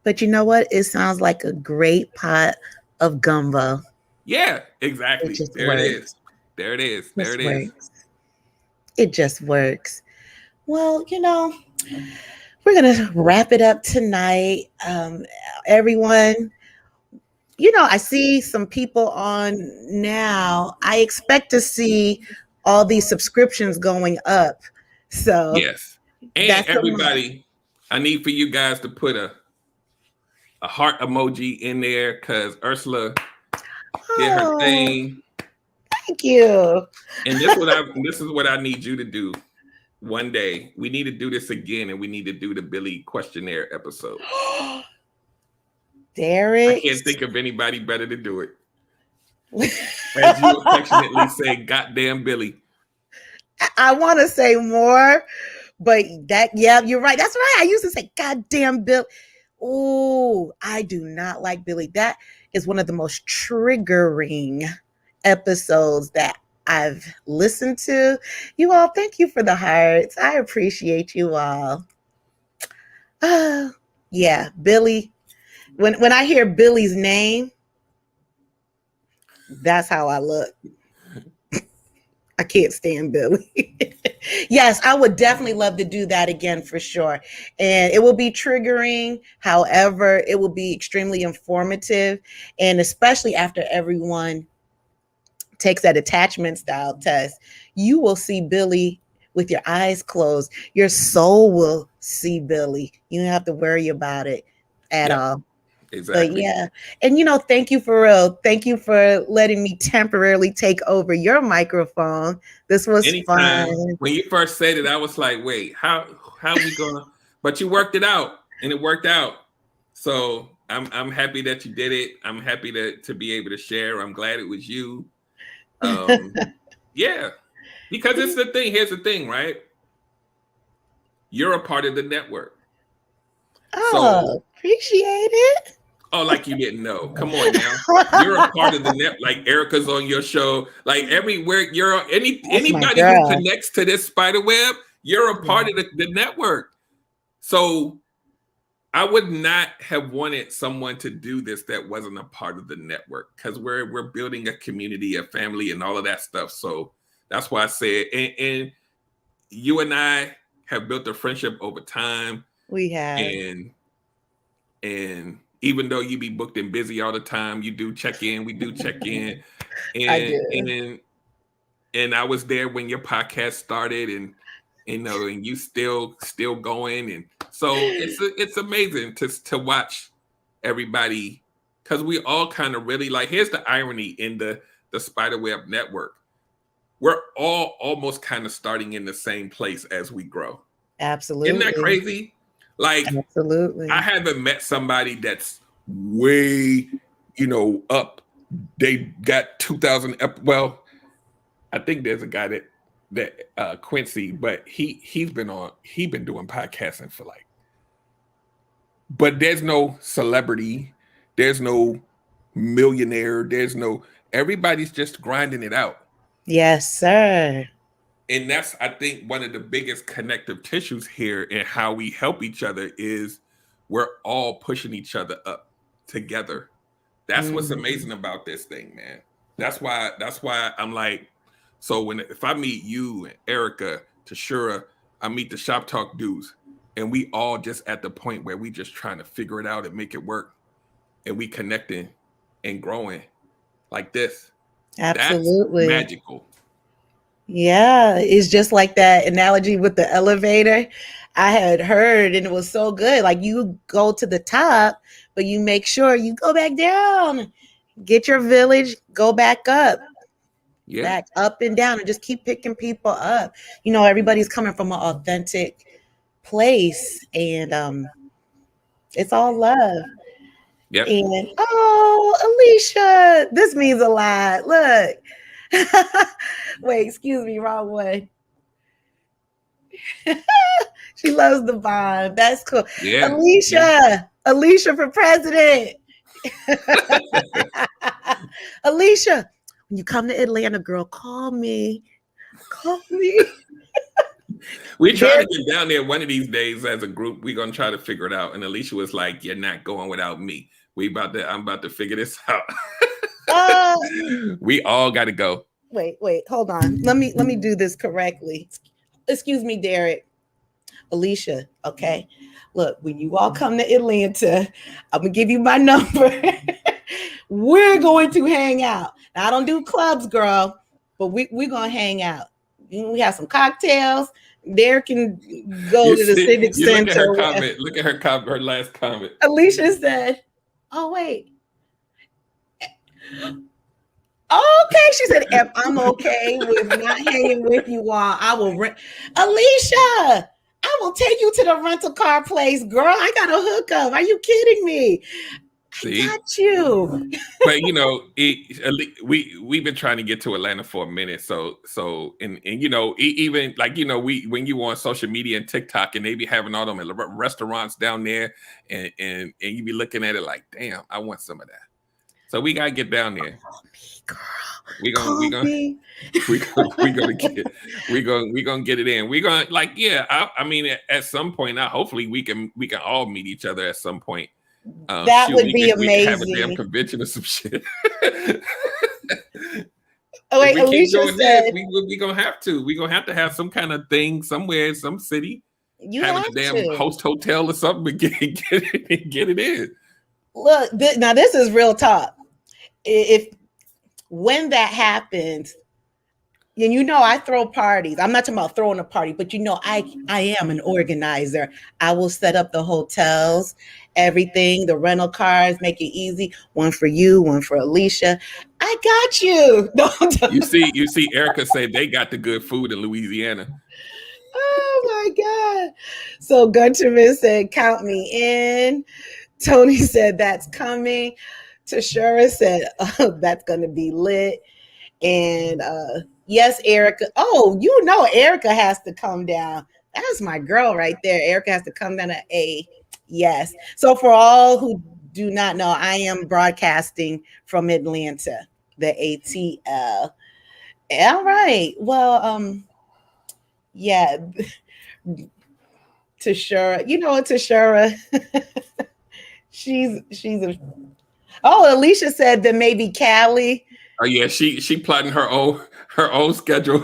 [SPEAKER 3] But you know what? It sounds like a great pot of gumbo.
[SPEAKER 4] Yeah,
[SPEAKER 3] It
[SPEAKER 4] exactly.
[SPEAKER 3] just
[SPEAKER 4] There it is.
[SPEAKER 3] works.
[SPEAKER 4] There it is. There
[SPEAKER 3] Just
[SPEAKER 4] it is.
[SPEAKER 3] works. It just works. Well, we're gonna wrap it up tonight. Everyone, I see some people on now. I expect to see all these subscriptions going up. So
[SPEAKER 4] Yes. And
[SPEAKER 3] that's
[SPEAKER 4] everybody, I need for you guys to put a heart emoji in there because Ursula did her thing.
[SPEAKER 3] Thank you.
[SPEAKER 4] And this is what I need you to do. One day we need to do this again, and we need to do the Billy questionnaire episode.
[SPEAKER 3] Derrick.
[SPEAKER 4] I can't think of anybody better to do it. As you affectionately say, "Goddamn Billy."
[SPEAKER 3] I want to say more, but you're right. That's right. I used to say, "Goddamn Billy." Oh, I do not like Billy. That is one of the most triggering episodes that I've listened to. You all, thank you for the hearts. I appreciate you all. Yeah, Billy. When I hear Billy's name, that's how I look. I can't stand Billy. Yes, I would definitely love to do that again for sure. And it will be triggering. However, it will be extremely informative. And especially after everyone takes that attachment style test, you will see Billy with your eyes closed. Your soul will see Billy. You don't have to worry about it at all.
[SPEAKER 4] Exactly.
[SPEAKER 3] But yeah, and thank you for real. Thank you for letting me temporarily take over your microphone. This was
[SPEAKER 4] Anytime.
[SPEAKER 3] fun.
[SPEAKER 4] When you first said it, I was like, "Wait, how we gonna?" But you worked it out, and it worked out. So I'm happy that you did it. I'm happy to be able to share. I'm glad it was you. Yeah, because it's the thing. Here's the thing, right? You're a part of the network.
[SPEAKER 3] Oh, appreciate it.
[SPEAKER 4] Oh, like you didn't know. Come on now. You're a part of the net. Like Erica's on your show. Like everywhere you're anybody who connects to this spider web, you're a part of the network. So I would not have wanted someone to do this that wasn't a part of the network because we're building a community, a family, and all of that stuff. So that's why I said, and you and I have built a friendship over time.
[SPEAKER 3] We have.
[SPEAKER 4] And even though you be booked and busy all the time, you do check in. We do check in. And I was there when your podcast started, and and you still going. And so it's amazing to watch everybody because we all kind of really like. Here's the irony in the Spiderweb network: we're all almost kind of starting in the same place as we grow.
[SPEAKER 3] Absolutely,
[SPEAKER 4] isn't that crazy? Like,
[SPEAKER 3] absolutely.
[SPEAKER 4] I haven't met somebody that's way, up. They got 2,000. Well, I think there's a guy that Quincy, but he's been doing podcasting for but there's no celebrity, there's no millionaire, everybody's just grinding it out.
[SPEAKER 3] Yes, sir.
[SPEAKER 4] And that's, I think, one of the biggest connective tissues here in how we help each other is we're all pushing each other up together. That's what's amazing about this thing, man. That's why I'm like, so if I meet you and Erica, Tashura, I meet the Shop Talk dudes, and we all just at the point where we just trying to figure it out and make it work, and we connecting and growing like this.
[SPEAKER 3] Absolutely.
[SPEAKER 4] That's magical.
[SPEAKER 3] Yeah, it's just like that analogy with the elevator I had heard, and it was so good. Like you go to the top, but you make sure you go back down, get your village, go back up, back up and down, and just keep picking people up. Everybody's coming from an authentic place, and it's all love.
[SPEAKER 4] Yep.
[SPEAKER 3] And Alicia, this means a lot. Look. Wait, excuse me, wrong one. She loves the bond. That's cool.
[SPEAKER 4] Yeah.
[SPEAKER 3] Alicia for president. Alicia, when you come to Atlanta, girl, call me. Call me.
[SPEAKER 4] We try
[SPEAKER 3] There,
[SPEAKER 4] to get down there one of these days as a group. We're gonna try to figure it out. And Alicia was like, "You're not going without me. I'm about to figure this out."
[SPEAKER 3] uh,
[SPEAKER 4] We all got to go.
[SPEAKER 3] wait, hold on. Let me do this correctly. Excuse me, Derrick. Alicia, okay. Look, when you all come to Atlanta, I'm gonna give you my number. We're going to hang out. Now, I don't do clubs, girl, but we're gonna hang out. We have some cocktails. Derrick can go to the Civic
[SPEAKER 4] You look at her
[SPEAKER 3] Center.
[SPEAKER 4] comment. Look at her comment. Her last comment.
[SPEAKER 3] Alicia said, "Oh wait." Okay, she said, if I'm okay with not hanging with you all, I will rent. Alicia, I will take you to the rental car place, girl. I got a hookup. Are you kidding me?
[SPEAKER 4] See?
[SPEAKER 3] I got you.
[SPEAKER 4] But we've been trying to get to Atlanta for a minute. So even like when you on social media and TikTok and they be having all them restaurants down there and you be looking at it like, damn, I want some of that. So we gotta get down there.
[SPEAKER 3] Girl,
[SPEAKER 4] we gonna get it in. We're gonna I mean at some point now, hopefully we can all meet each other at some point.
[SPEAKER 3] That would be amazing.
[SPEAKER 4] We can have a damn convention or some shit.
[SPEAKER 3] Oh, wait, Alicia said
[SPEAKER 4] we're gonna have to. We're gonna have to have some kind of thing somewhere in some city.
[SPEAKER 3] You
[SPEAKER 4] having
[SPEAKER 3] have
[SPEAKER 4] a damn
[SPEAKER 3] to.
[SPEAKER 4] host hotel or something and get it in.
[SPEAKER 3] Look, now this is real talk. When that happens, and I throw parties. I'm not talking about throwing a party, but I am an organizer. I will set up the hotels, everything, the rental cars, make it easy. One for you, one for Alicia. I got you.
[SPEAKER 4] You see, Erica say they got the good food in Louisiana.
[SPEAKER 3] Oh my God. So Gunterman said, count me in. Tony said, that's coming. Tashura said, oh, that's going to be lit. And yes, Erica. Oh, Erica has to come down. That's my girl right there. Erica has to come down to A. Yes. So for all who do not know, I am broadcasting from Atlanta, the ATL. All right. Well, yeah. Tashura, Tashura. she's a. Oh, Alicia said that maybe Callie.
[SPEAKER 4] Oh yeah, she plotting her own schedule.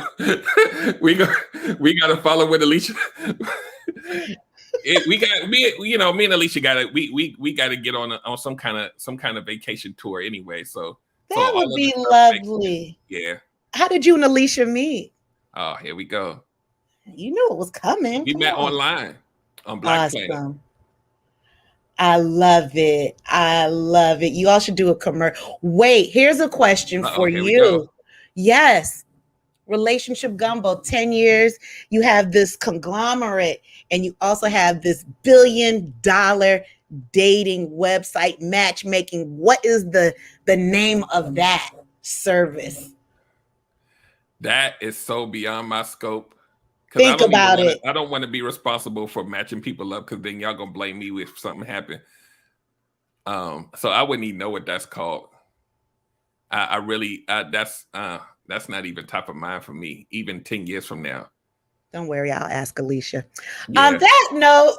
[SPEAKER 4] we got to follow with Alicia. Me and Alicia we got to get on some kind of vacation tour anyway. So
[SPEAKER 3] that would be lovely.
[SPEAKER 4] Yeah.
[SPEAKER 3] How did you and Alicia meet?
[SPEAKER 4] Oh, here we go.
[SPEAKER 3] You knew it was coming.
[SPEAKER 4] We met online on Black Planet.
[SPEAKER 3] I love it. You all should do a commercial. Wait, here's a question for you. Yes. Relationship Gumbo, 10 years. You have this conglomerate and you also have this $1 billion dating website matchmaking. What is the name of that service?
[SPEAKER 4] That is so beyond my scope.
[SPEAKER 3] Think about it.
[SPEAKER 4] I don't want to be responsible for matching people up because then y'all gonna blame me if something happened. So I wouldn't even know what that's called. That's not even top of mind for me, even 10 years from now.
[SPEAKER 3] Don't worry, I'll ask Alicia.
[SPEAKER 4] Yeah.
[SPEAKER 3] On that note,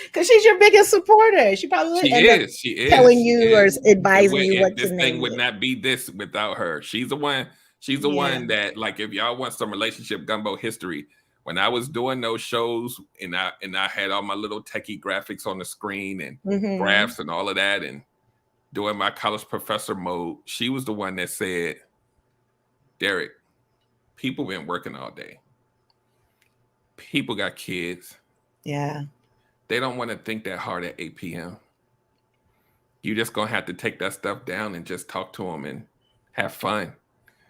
[SPEAKER 3] because she's your biggest supporter. She probably
[SPEAKER 4] she is
[SPEAKER 3] telling you or advising you what to name.
[SPEAKER 4] This thing would not be this without her. She's the one. She's the one that, like, if y'all want some Relationship Gumbo history, when I was doing those shows and I had all my little techie graphics on the screen and graphs and all of that and doing my college professor mode, she was the one that said, Derrick, people been working all day. People got kids.
[SPEAKER 3] Yeah.
[SPEAKER 4] They don't want to think that hard at 8 p.m. You just going to have to take that stuff down and just talk to them and have fun.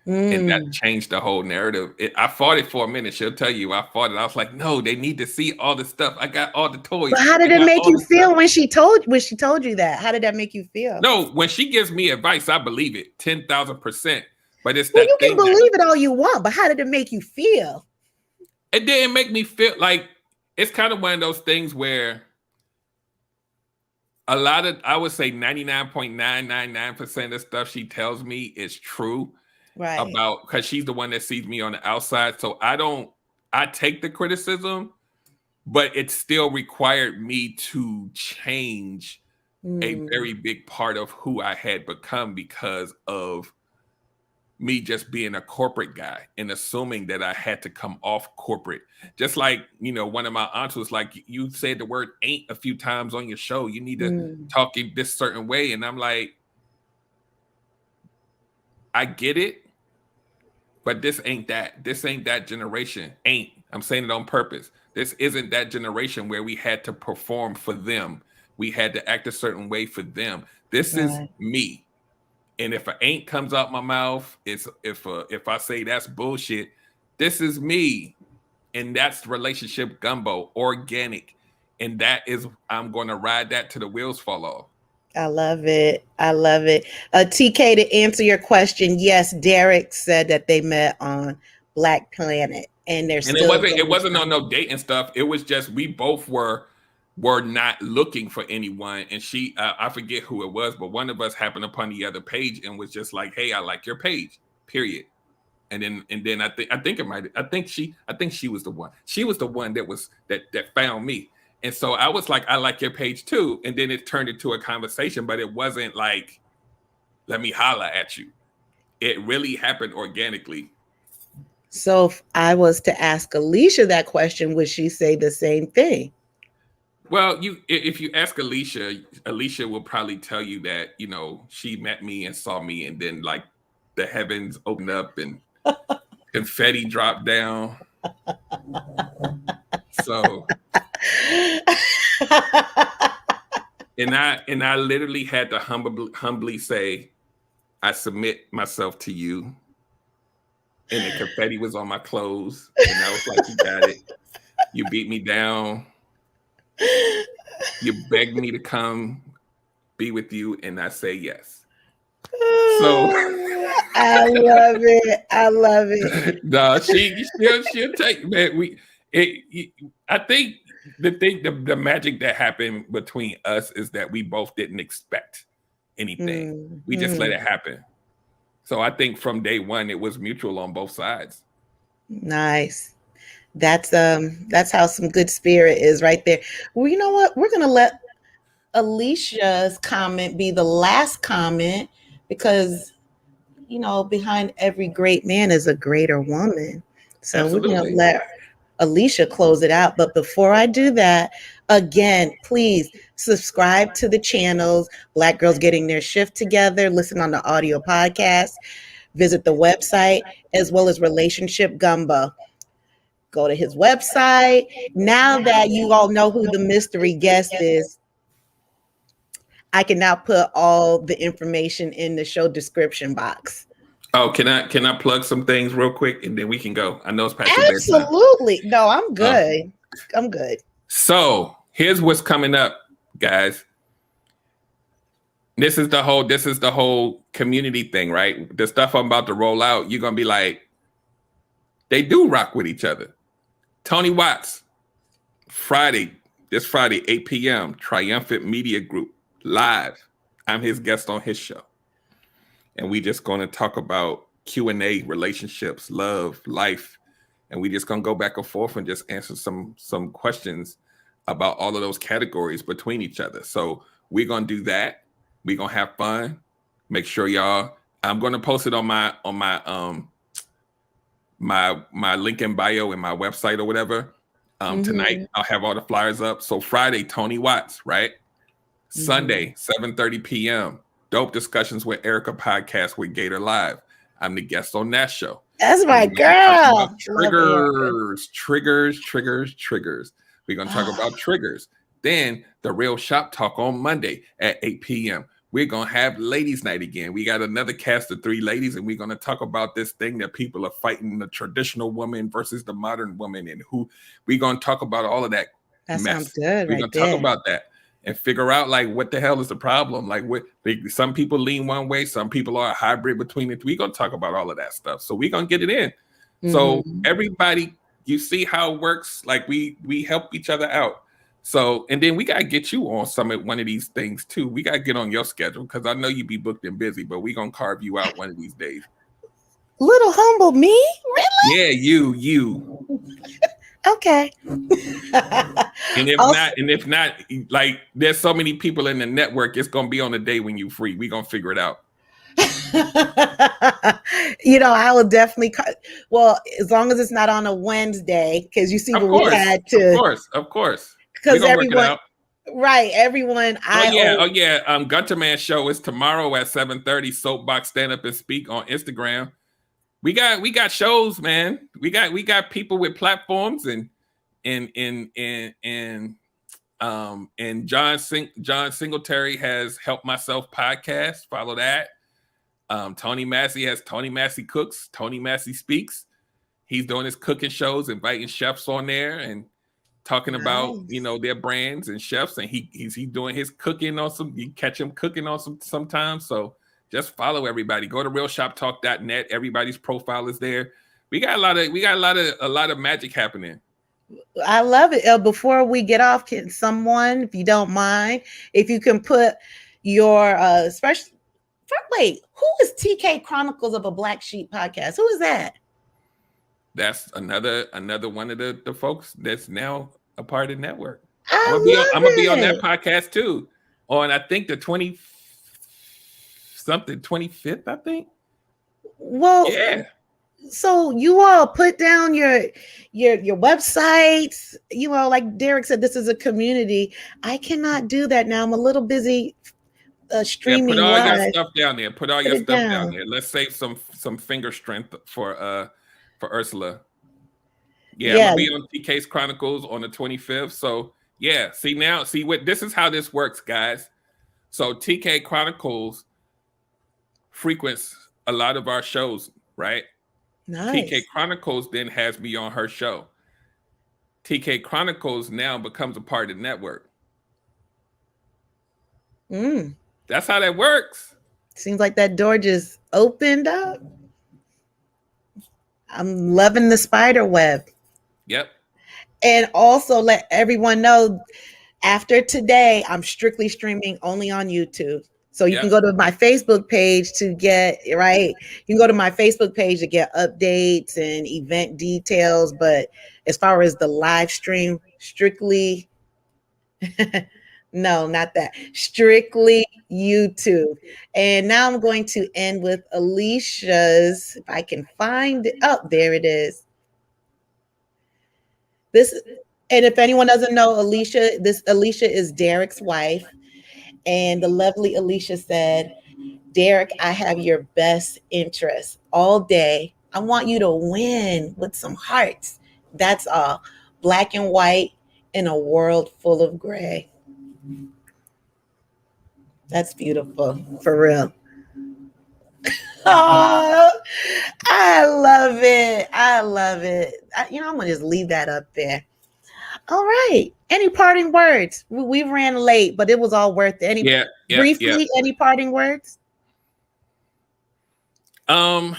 [SPEAKER 4] And that changed the whole narrative. I fought it for a minute. She'll tell you I fought it. I was like, no, they need to see all the stuff. I got all the toys.
[SPEAKER 3] But how did it make you feel when she told you that? How did that make you feel?
[SPEAKER 4] No, when she gives me advice, I believe it 10,000%. But it's
[SPEAKER 3] you can believe it all you want, but how did it make you feel?
[SPEAKER 4] It didn't make me feel like, it's kind of one of those things where A lot of, I would say 99.999% of stuff she tells me is true
[SPEAKER 3] Right.
[SPEAKER 4] about, because she's the one that sees me on the outside. So I take the criticism, but it still required me to change a very big part of who I had become because of me just being a corporate guy and assuming that I had to come off corporate. Just like, one of my aunts was like, you said the word ain't a few times on your show. You need to talk in this certain way. And I'm like, I get it, but this ain't that. This ain't that generation. Ain't. I'm saying it on purpose. This isn't that generation where we had to perform for them. We had to act a certain way for them. This is me. And if an ain't comes out my mouth, it's if I say that's bullshit, this is me. And that's relationship gumbo, organic. And that is, I'm going to ride that till the wheels fall off.
[SPEAKER 3] I love it. I love it. TK, to answer your question, yes, Derrick said that they met on Black Planet, and
[SPEAKER 4] it wasn't on no dating stuff. It was just we both were not looking for anyone, and she I forget who it was, but one of us happened upon the other page and was just like, "Hey, I like your page." Period. And then I think she was the one. She was the one that found me. And so I was like, I like your page too. And then it turned into a conversation, but it wasn't like, let me holla at you. It really happened organically.
[SPEAKER 3] So if I was to ask Alicia that question, would she say the same thing?
[SPEAKER 4] Well, if you ask Alicia will probably tell you that, she met me and saw me, and then like the heavens opened up and confetti dropped down. So and I literally had to humbly say, I submit myself to you. And the confetti was on my clothes. And I was like, you got it. You beat me down. You begged me to come be with you. And I say yes. So
[SPEAKER 3] I love it. I love it.
[SPEAKER 4] No, she'll take, man. I think the magic that happened between us is that we both didn't expect anything. We just let it happen. So I think from day one it was mutual on both sides.
[SPEAKER 3] Nice. That's how some good spirit is right there. Well, you know what? We're gonna let Alicia's comment be the last comment because behind every great man is a greater woman. So
[SPEAKER 4] Absolutely.
[SPEAKER 3] We're gonna let Alicia close it out. But before I do that, again, please subscribe to the channels, Black Girls Getting Their Shift Together, listen on the audio podcast, visit the website, as well as Relationship Gumbo. Go to his website. Now that you all know who the mystery guest is, I can now put all the information in the show description box.
[SPEAKER 4] Oh, can I plug some things real quick and then we can go? I know it's past your bedtime.
[SPEAKER 3] Absolutely. No, I'm good. I'm good.
[SPEAKER 4] So here's what's coming up, guys. This is the whole community thing, right? The stuff I'm about to roll out, you're gonna be like, they do rock with each other. Tony Watts, this Friday, 8 p.m., Triumphant Media Group, live. I'm his guest on his show. And we just going to talk about Q&A, relationships, love, life. And we just going to go back and forth and just answer some questions about all of those categories between each other. So we're going to do that. We're going to have fun. Make sure y'all, I'm going to post it on my link in bio and my website or whatever. Tonight, I'll have all the flyers up. So Friday, Tony Watts, right? Sunday, 7:30 p.m., Dope Discussions with Erica podcast with Gator Live. I'm the guest on that show.
[SPEAKER 3] That's my girl.
[SPEAKER 4] Triggers. We're going to talk about triggers. Then the Real Shop Talk on Monday at 8 p.m. We're going to have ladies night again. We got another cast of 3 ladies, and we're going to talk about this thing that people are fighting, the traditional woman versus the modern woman, and who we're going to talk about all of that.
[SPEAKER 3] That
[SPEAKER 4] mess.
[SPEAKER 3] Sounds good.
[SPEAKER 4] We're going to talk about that and figure out like what the hell is the problem. Like some people lean one way, some people are a hybrid between it. We're going to talk about all of that stuff. So we're going to get it in. So everybody, you see how it works. Like we help each other out. So, and then we gotta get you on one of these things too. We gotta get on your schedule because I know you be booked and busy, but we gonna carve you out one of these days.
[SPEAKER 3] Little humble me? Really?
[SPEAKER 4] Yeah, you.
[SPEAKER 3] Okay.
[SPEAKER 4] And if not, like there's so many people in the network, it's gonna be on the day when you free. We gonna figure it out.
[SPEAKER 3] I will definitely. Well, as long as it's not on a Wednesday, because you see
[SPEAKER 4] Of
[SPEAKER 3] what we
[SPEAKER 4] course,
[SPEAKER 3] had to.
[SPEAKER 4] of course.
[SPEAKER 3] Because
[SPEAKER 4] We're gonna work it
[SPEAKER 3] everyone,
[SPEAKER 4] out.
[SPEAKER 3] right? Everyone.
[SPEAKER 4] Oh yeah. Gunter Man show is tomorrow at 7:30. Soapbox Stand Up and Speak on Instagram. We got shows, man. We got people with platforms and John Singletary has Help Myself podcast. Follow that. Tony Massey has Tony Massey Cooks. Tony Massey Speaks. He's doing his cooking shows, inviting chefs on there and talking about their brands and chefs. And he's doing his cooking on some. You catch him cooking on sometimes. So just follow everybody. Go to realshoptalk.net. Everybody's profile is there. We got a lot of magic happening.
[SPEAKER 3] I love it. Before we get off, can someone, if you don't mind, if you can put your special. Wait, who is TK Chronicles of a Black Sheep podcast? Who is that?
[SPEAKER 4] That's another one of the folks that's now a part of the network.
[SPEAKER 3] I'm
[SPEAKER 4] gonna be on that podcast too. On I think the 25th, I think.
[SPEAKER 3] Well,
[SPEAKER 4] yeah.
[SPEAKER 3] So you all put down your websites. Like Derrick said, this is a community. I cannot do that now. I'm a little busy streaming
[SPEAKER 4] put all
[SPEAKER 3] live.
[SPEAKER 4] your stuff down there. Put all your stuff down there. Let's save some finger strength for Ursula. Yeah, I'm gonna be on TK's Chronicles on the 25th. So yeah, see what this is how this works, guys. So TK Chronicles frequents a lot of our shows, right?
[SPEAKER 3] Nice.
[SPEAKER 4] TK Chronicles then has me on her show. TK Chronicles now becomes a part of the network. That's how that works.
[SPEAKER 3] Seems like that door just opened up. I'm loving the spider web.
[SPEAKER 4] Yep.
[SPEAKER 3] And also let everyone know, after today, I'm strictly streaming only on YouTube. So you can go to my Facebook page to get, right? You can go to my Facebook page to get updates and event details. But as far as the live stream, strictly, no, not that. Strictly YouTube. And now I'm going to end with Alicia's, if I can find it. Oh, there it is. And if anyone doesn't know Alicia is Derrick's wife. And the lovely Alicia said, Derrick, I have your best interest all day. I want you to win with some hearts. That's all. Black and white in a world full of gray. That's beautiful, for real. Oh, I love it. I'm going to just leave that up there. All right. Any parting words? We ran late, but it was all worth it. Briefly, any parting words?
[SPEAKER 4] I'm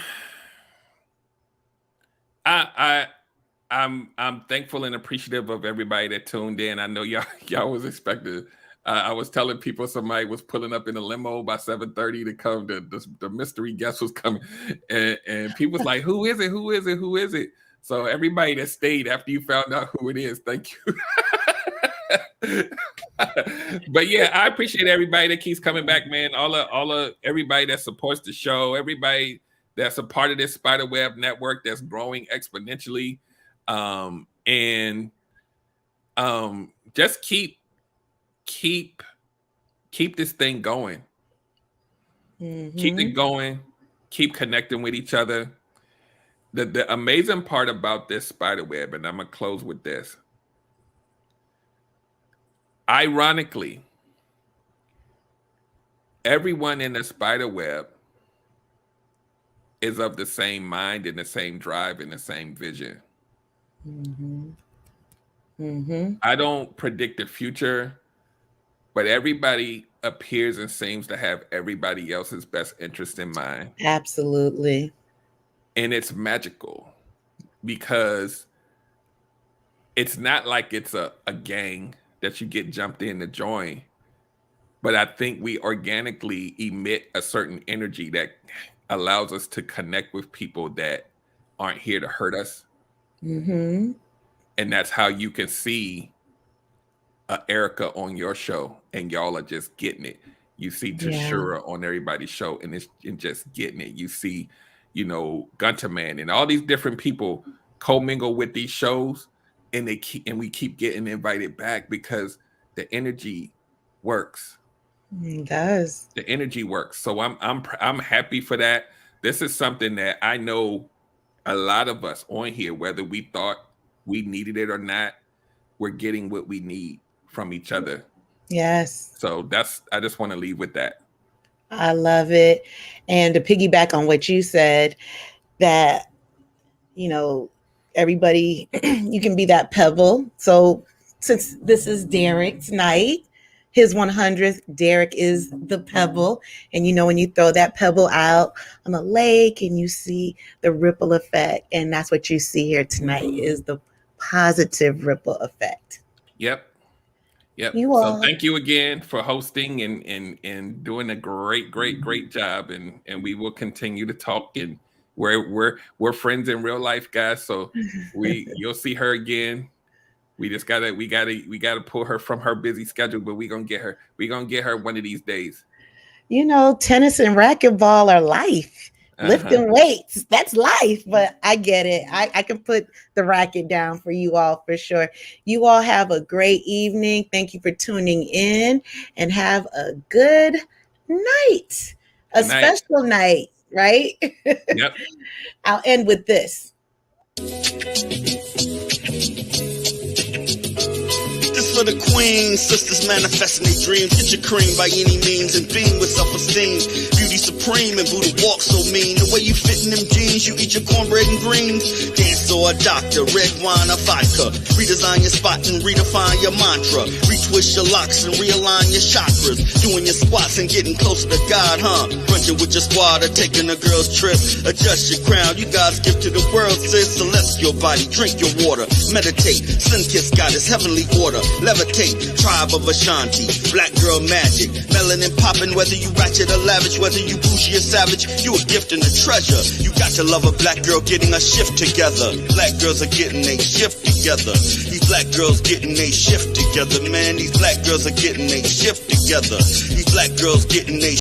[SPEAKER 4] thankful and appreciative of everybody that tuned in. I know y'all was expected. I was telling people somebody was pulling up in a limo by 7:30 to come. The mystery guest was coming, and people was like, "Who is it? Who is it? Who is it?" So everybody that stayed after you found out who it is, thank you. But yeah, I appreciate everybody that keeps coming back, man. All of everybody that supports the show, everybody that's a part of this spiderweb network that's growing exponentially, just keep this thing going. Mm-hmm. Keep it going. Keep connecting with each other. The amazing part about this spiderweb, and I'm gonna close with this. Ironically, everyone in the spiderweb is of the same mind and the same drive and the same vision. Mm-hmm. Mm-hmm. I don't predict the future, but everybody appears and seems to have everybody else's best interest in mind.
[SPEAKER 3] Absolutely.
[SPEAKER 4] And it's magical because it's not like it's a gang that you get jumped in to join. But I think we organically emit a certain energy that allows us to connect with people that aren't here to hurt us.
[SPEAKER 3] Mm-hmm.
[SPEAKER 4] And that's how you can see Erica on your show, and y'all are just getting it. You see Tashura on everybody's show, and it's just getting it. You see, Gunter Man and all these different people commingle with these shows, and we keep getting invited back because the energy works.
[SPEAKER 3] It does.
[SPEAKER 4] The energy works. So I'm happy for that. This is something that I know a lot of us on here, whether we thought we needed it or not, we're getting what we need from each other.
[SPEAKER 3] Yes.
[SPEAKER 4] So I just want to leave with that.
[SPEAKER 3] I love it. And to piggyback on what you said, that, everybody, you can be that pebble. So since this is Derrick's night, his 100th, Derrick is the pebble. And when you throw that pebble out on a lake and you see the ripple effect, and that's what you see here tonight is the positive ripple effect.
[SPEAKER 4] Yep. So thank you again for hosting and doing a great job. And we will continue to talk, and we're friends in real life, guys. So you'll see her again. We just gotta pull her from her busy schedule, but we're gonna get her one of these days.
[SPEAKER 3] Tennis and racquetball are life. Lifting weights, that's life. But I get it. I can put the racket down for you all for sure. You all have a great evening. Thank you for tuning in, and have a good night. Special night, right?
[SPEAKER 4] Yep.
[SPEAKER 3] I'll end with this.
[SPEAKER 6] For the queen, sisters manifesting their dreams. Get your cream by any means and beam with self-esteem. Beauty supreme and Buddha walk so mean. The way you fit in them jeans, you eat your cornbread and greens. Dance or a doctor, red wine or vodka. Redesign your spot and redefine your mantra. Retwist your locks and realign your chakras. Doing your squats and getting closer to God, huh? Brunching with your squad or taking a girl's trip. Adjust your crown, you God's gift to the world, sis. Celestial body, drink your water. Meditate, sun-kiss goddess, heavenly order. Levitate, tribe of Ashanti, black girl magic, melanin popping, whether you ratchet or lavish, whether you bougie or savage, you a gift and a treasure. You got to love a black girl getting a shift together. Black girls are getting a shift together. These black girls getting a shift together, man. These black girls are getting a shift together. These black girls getting a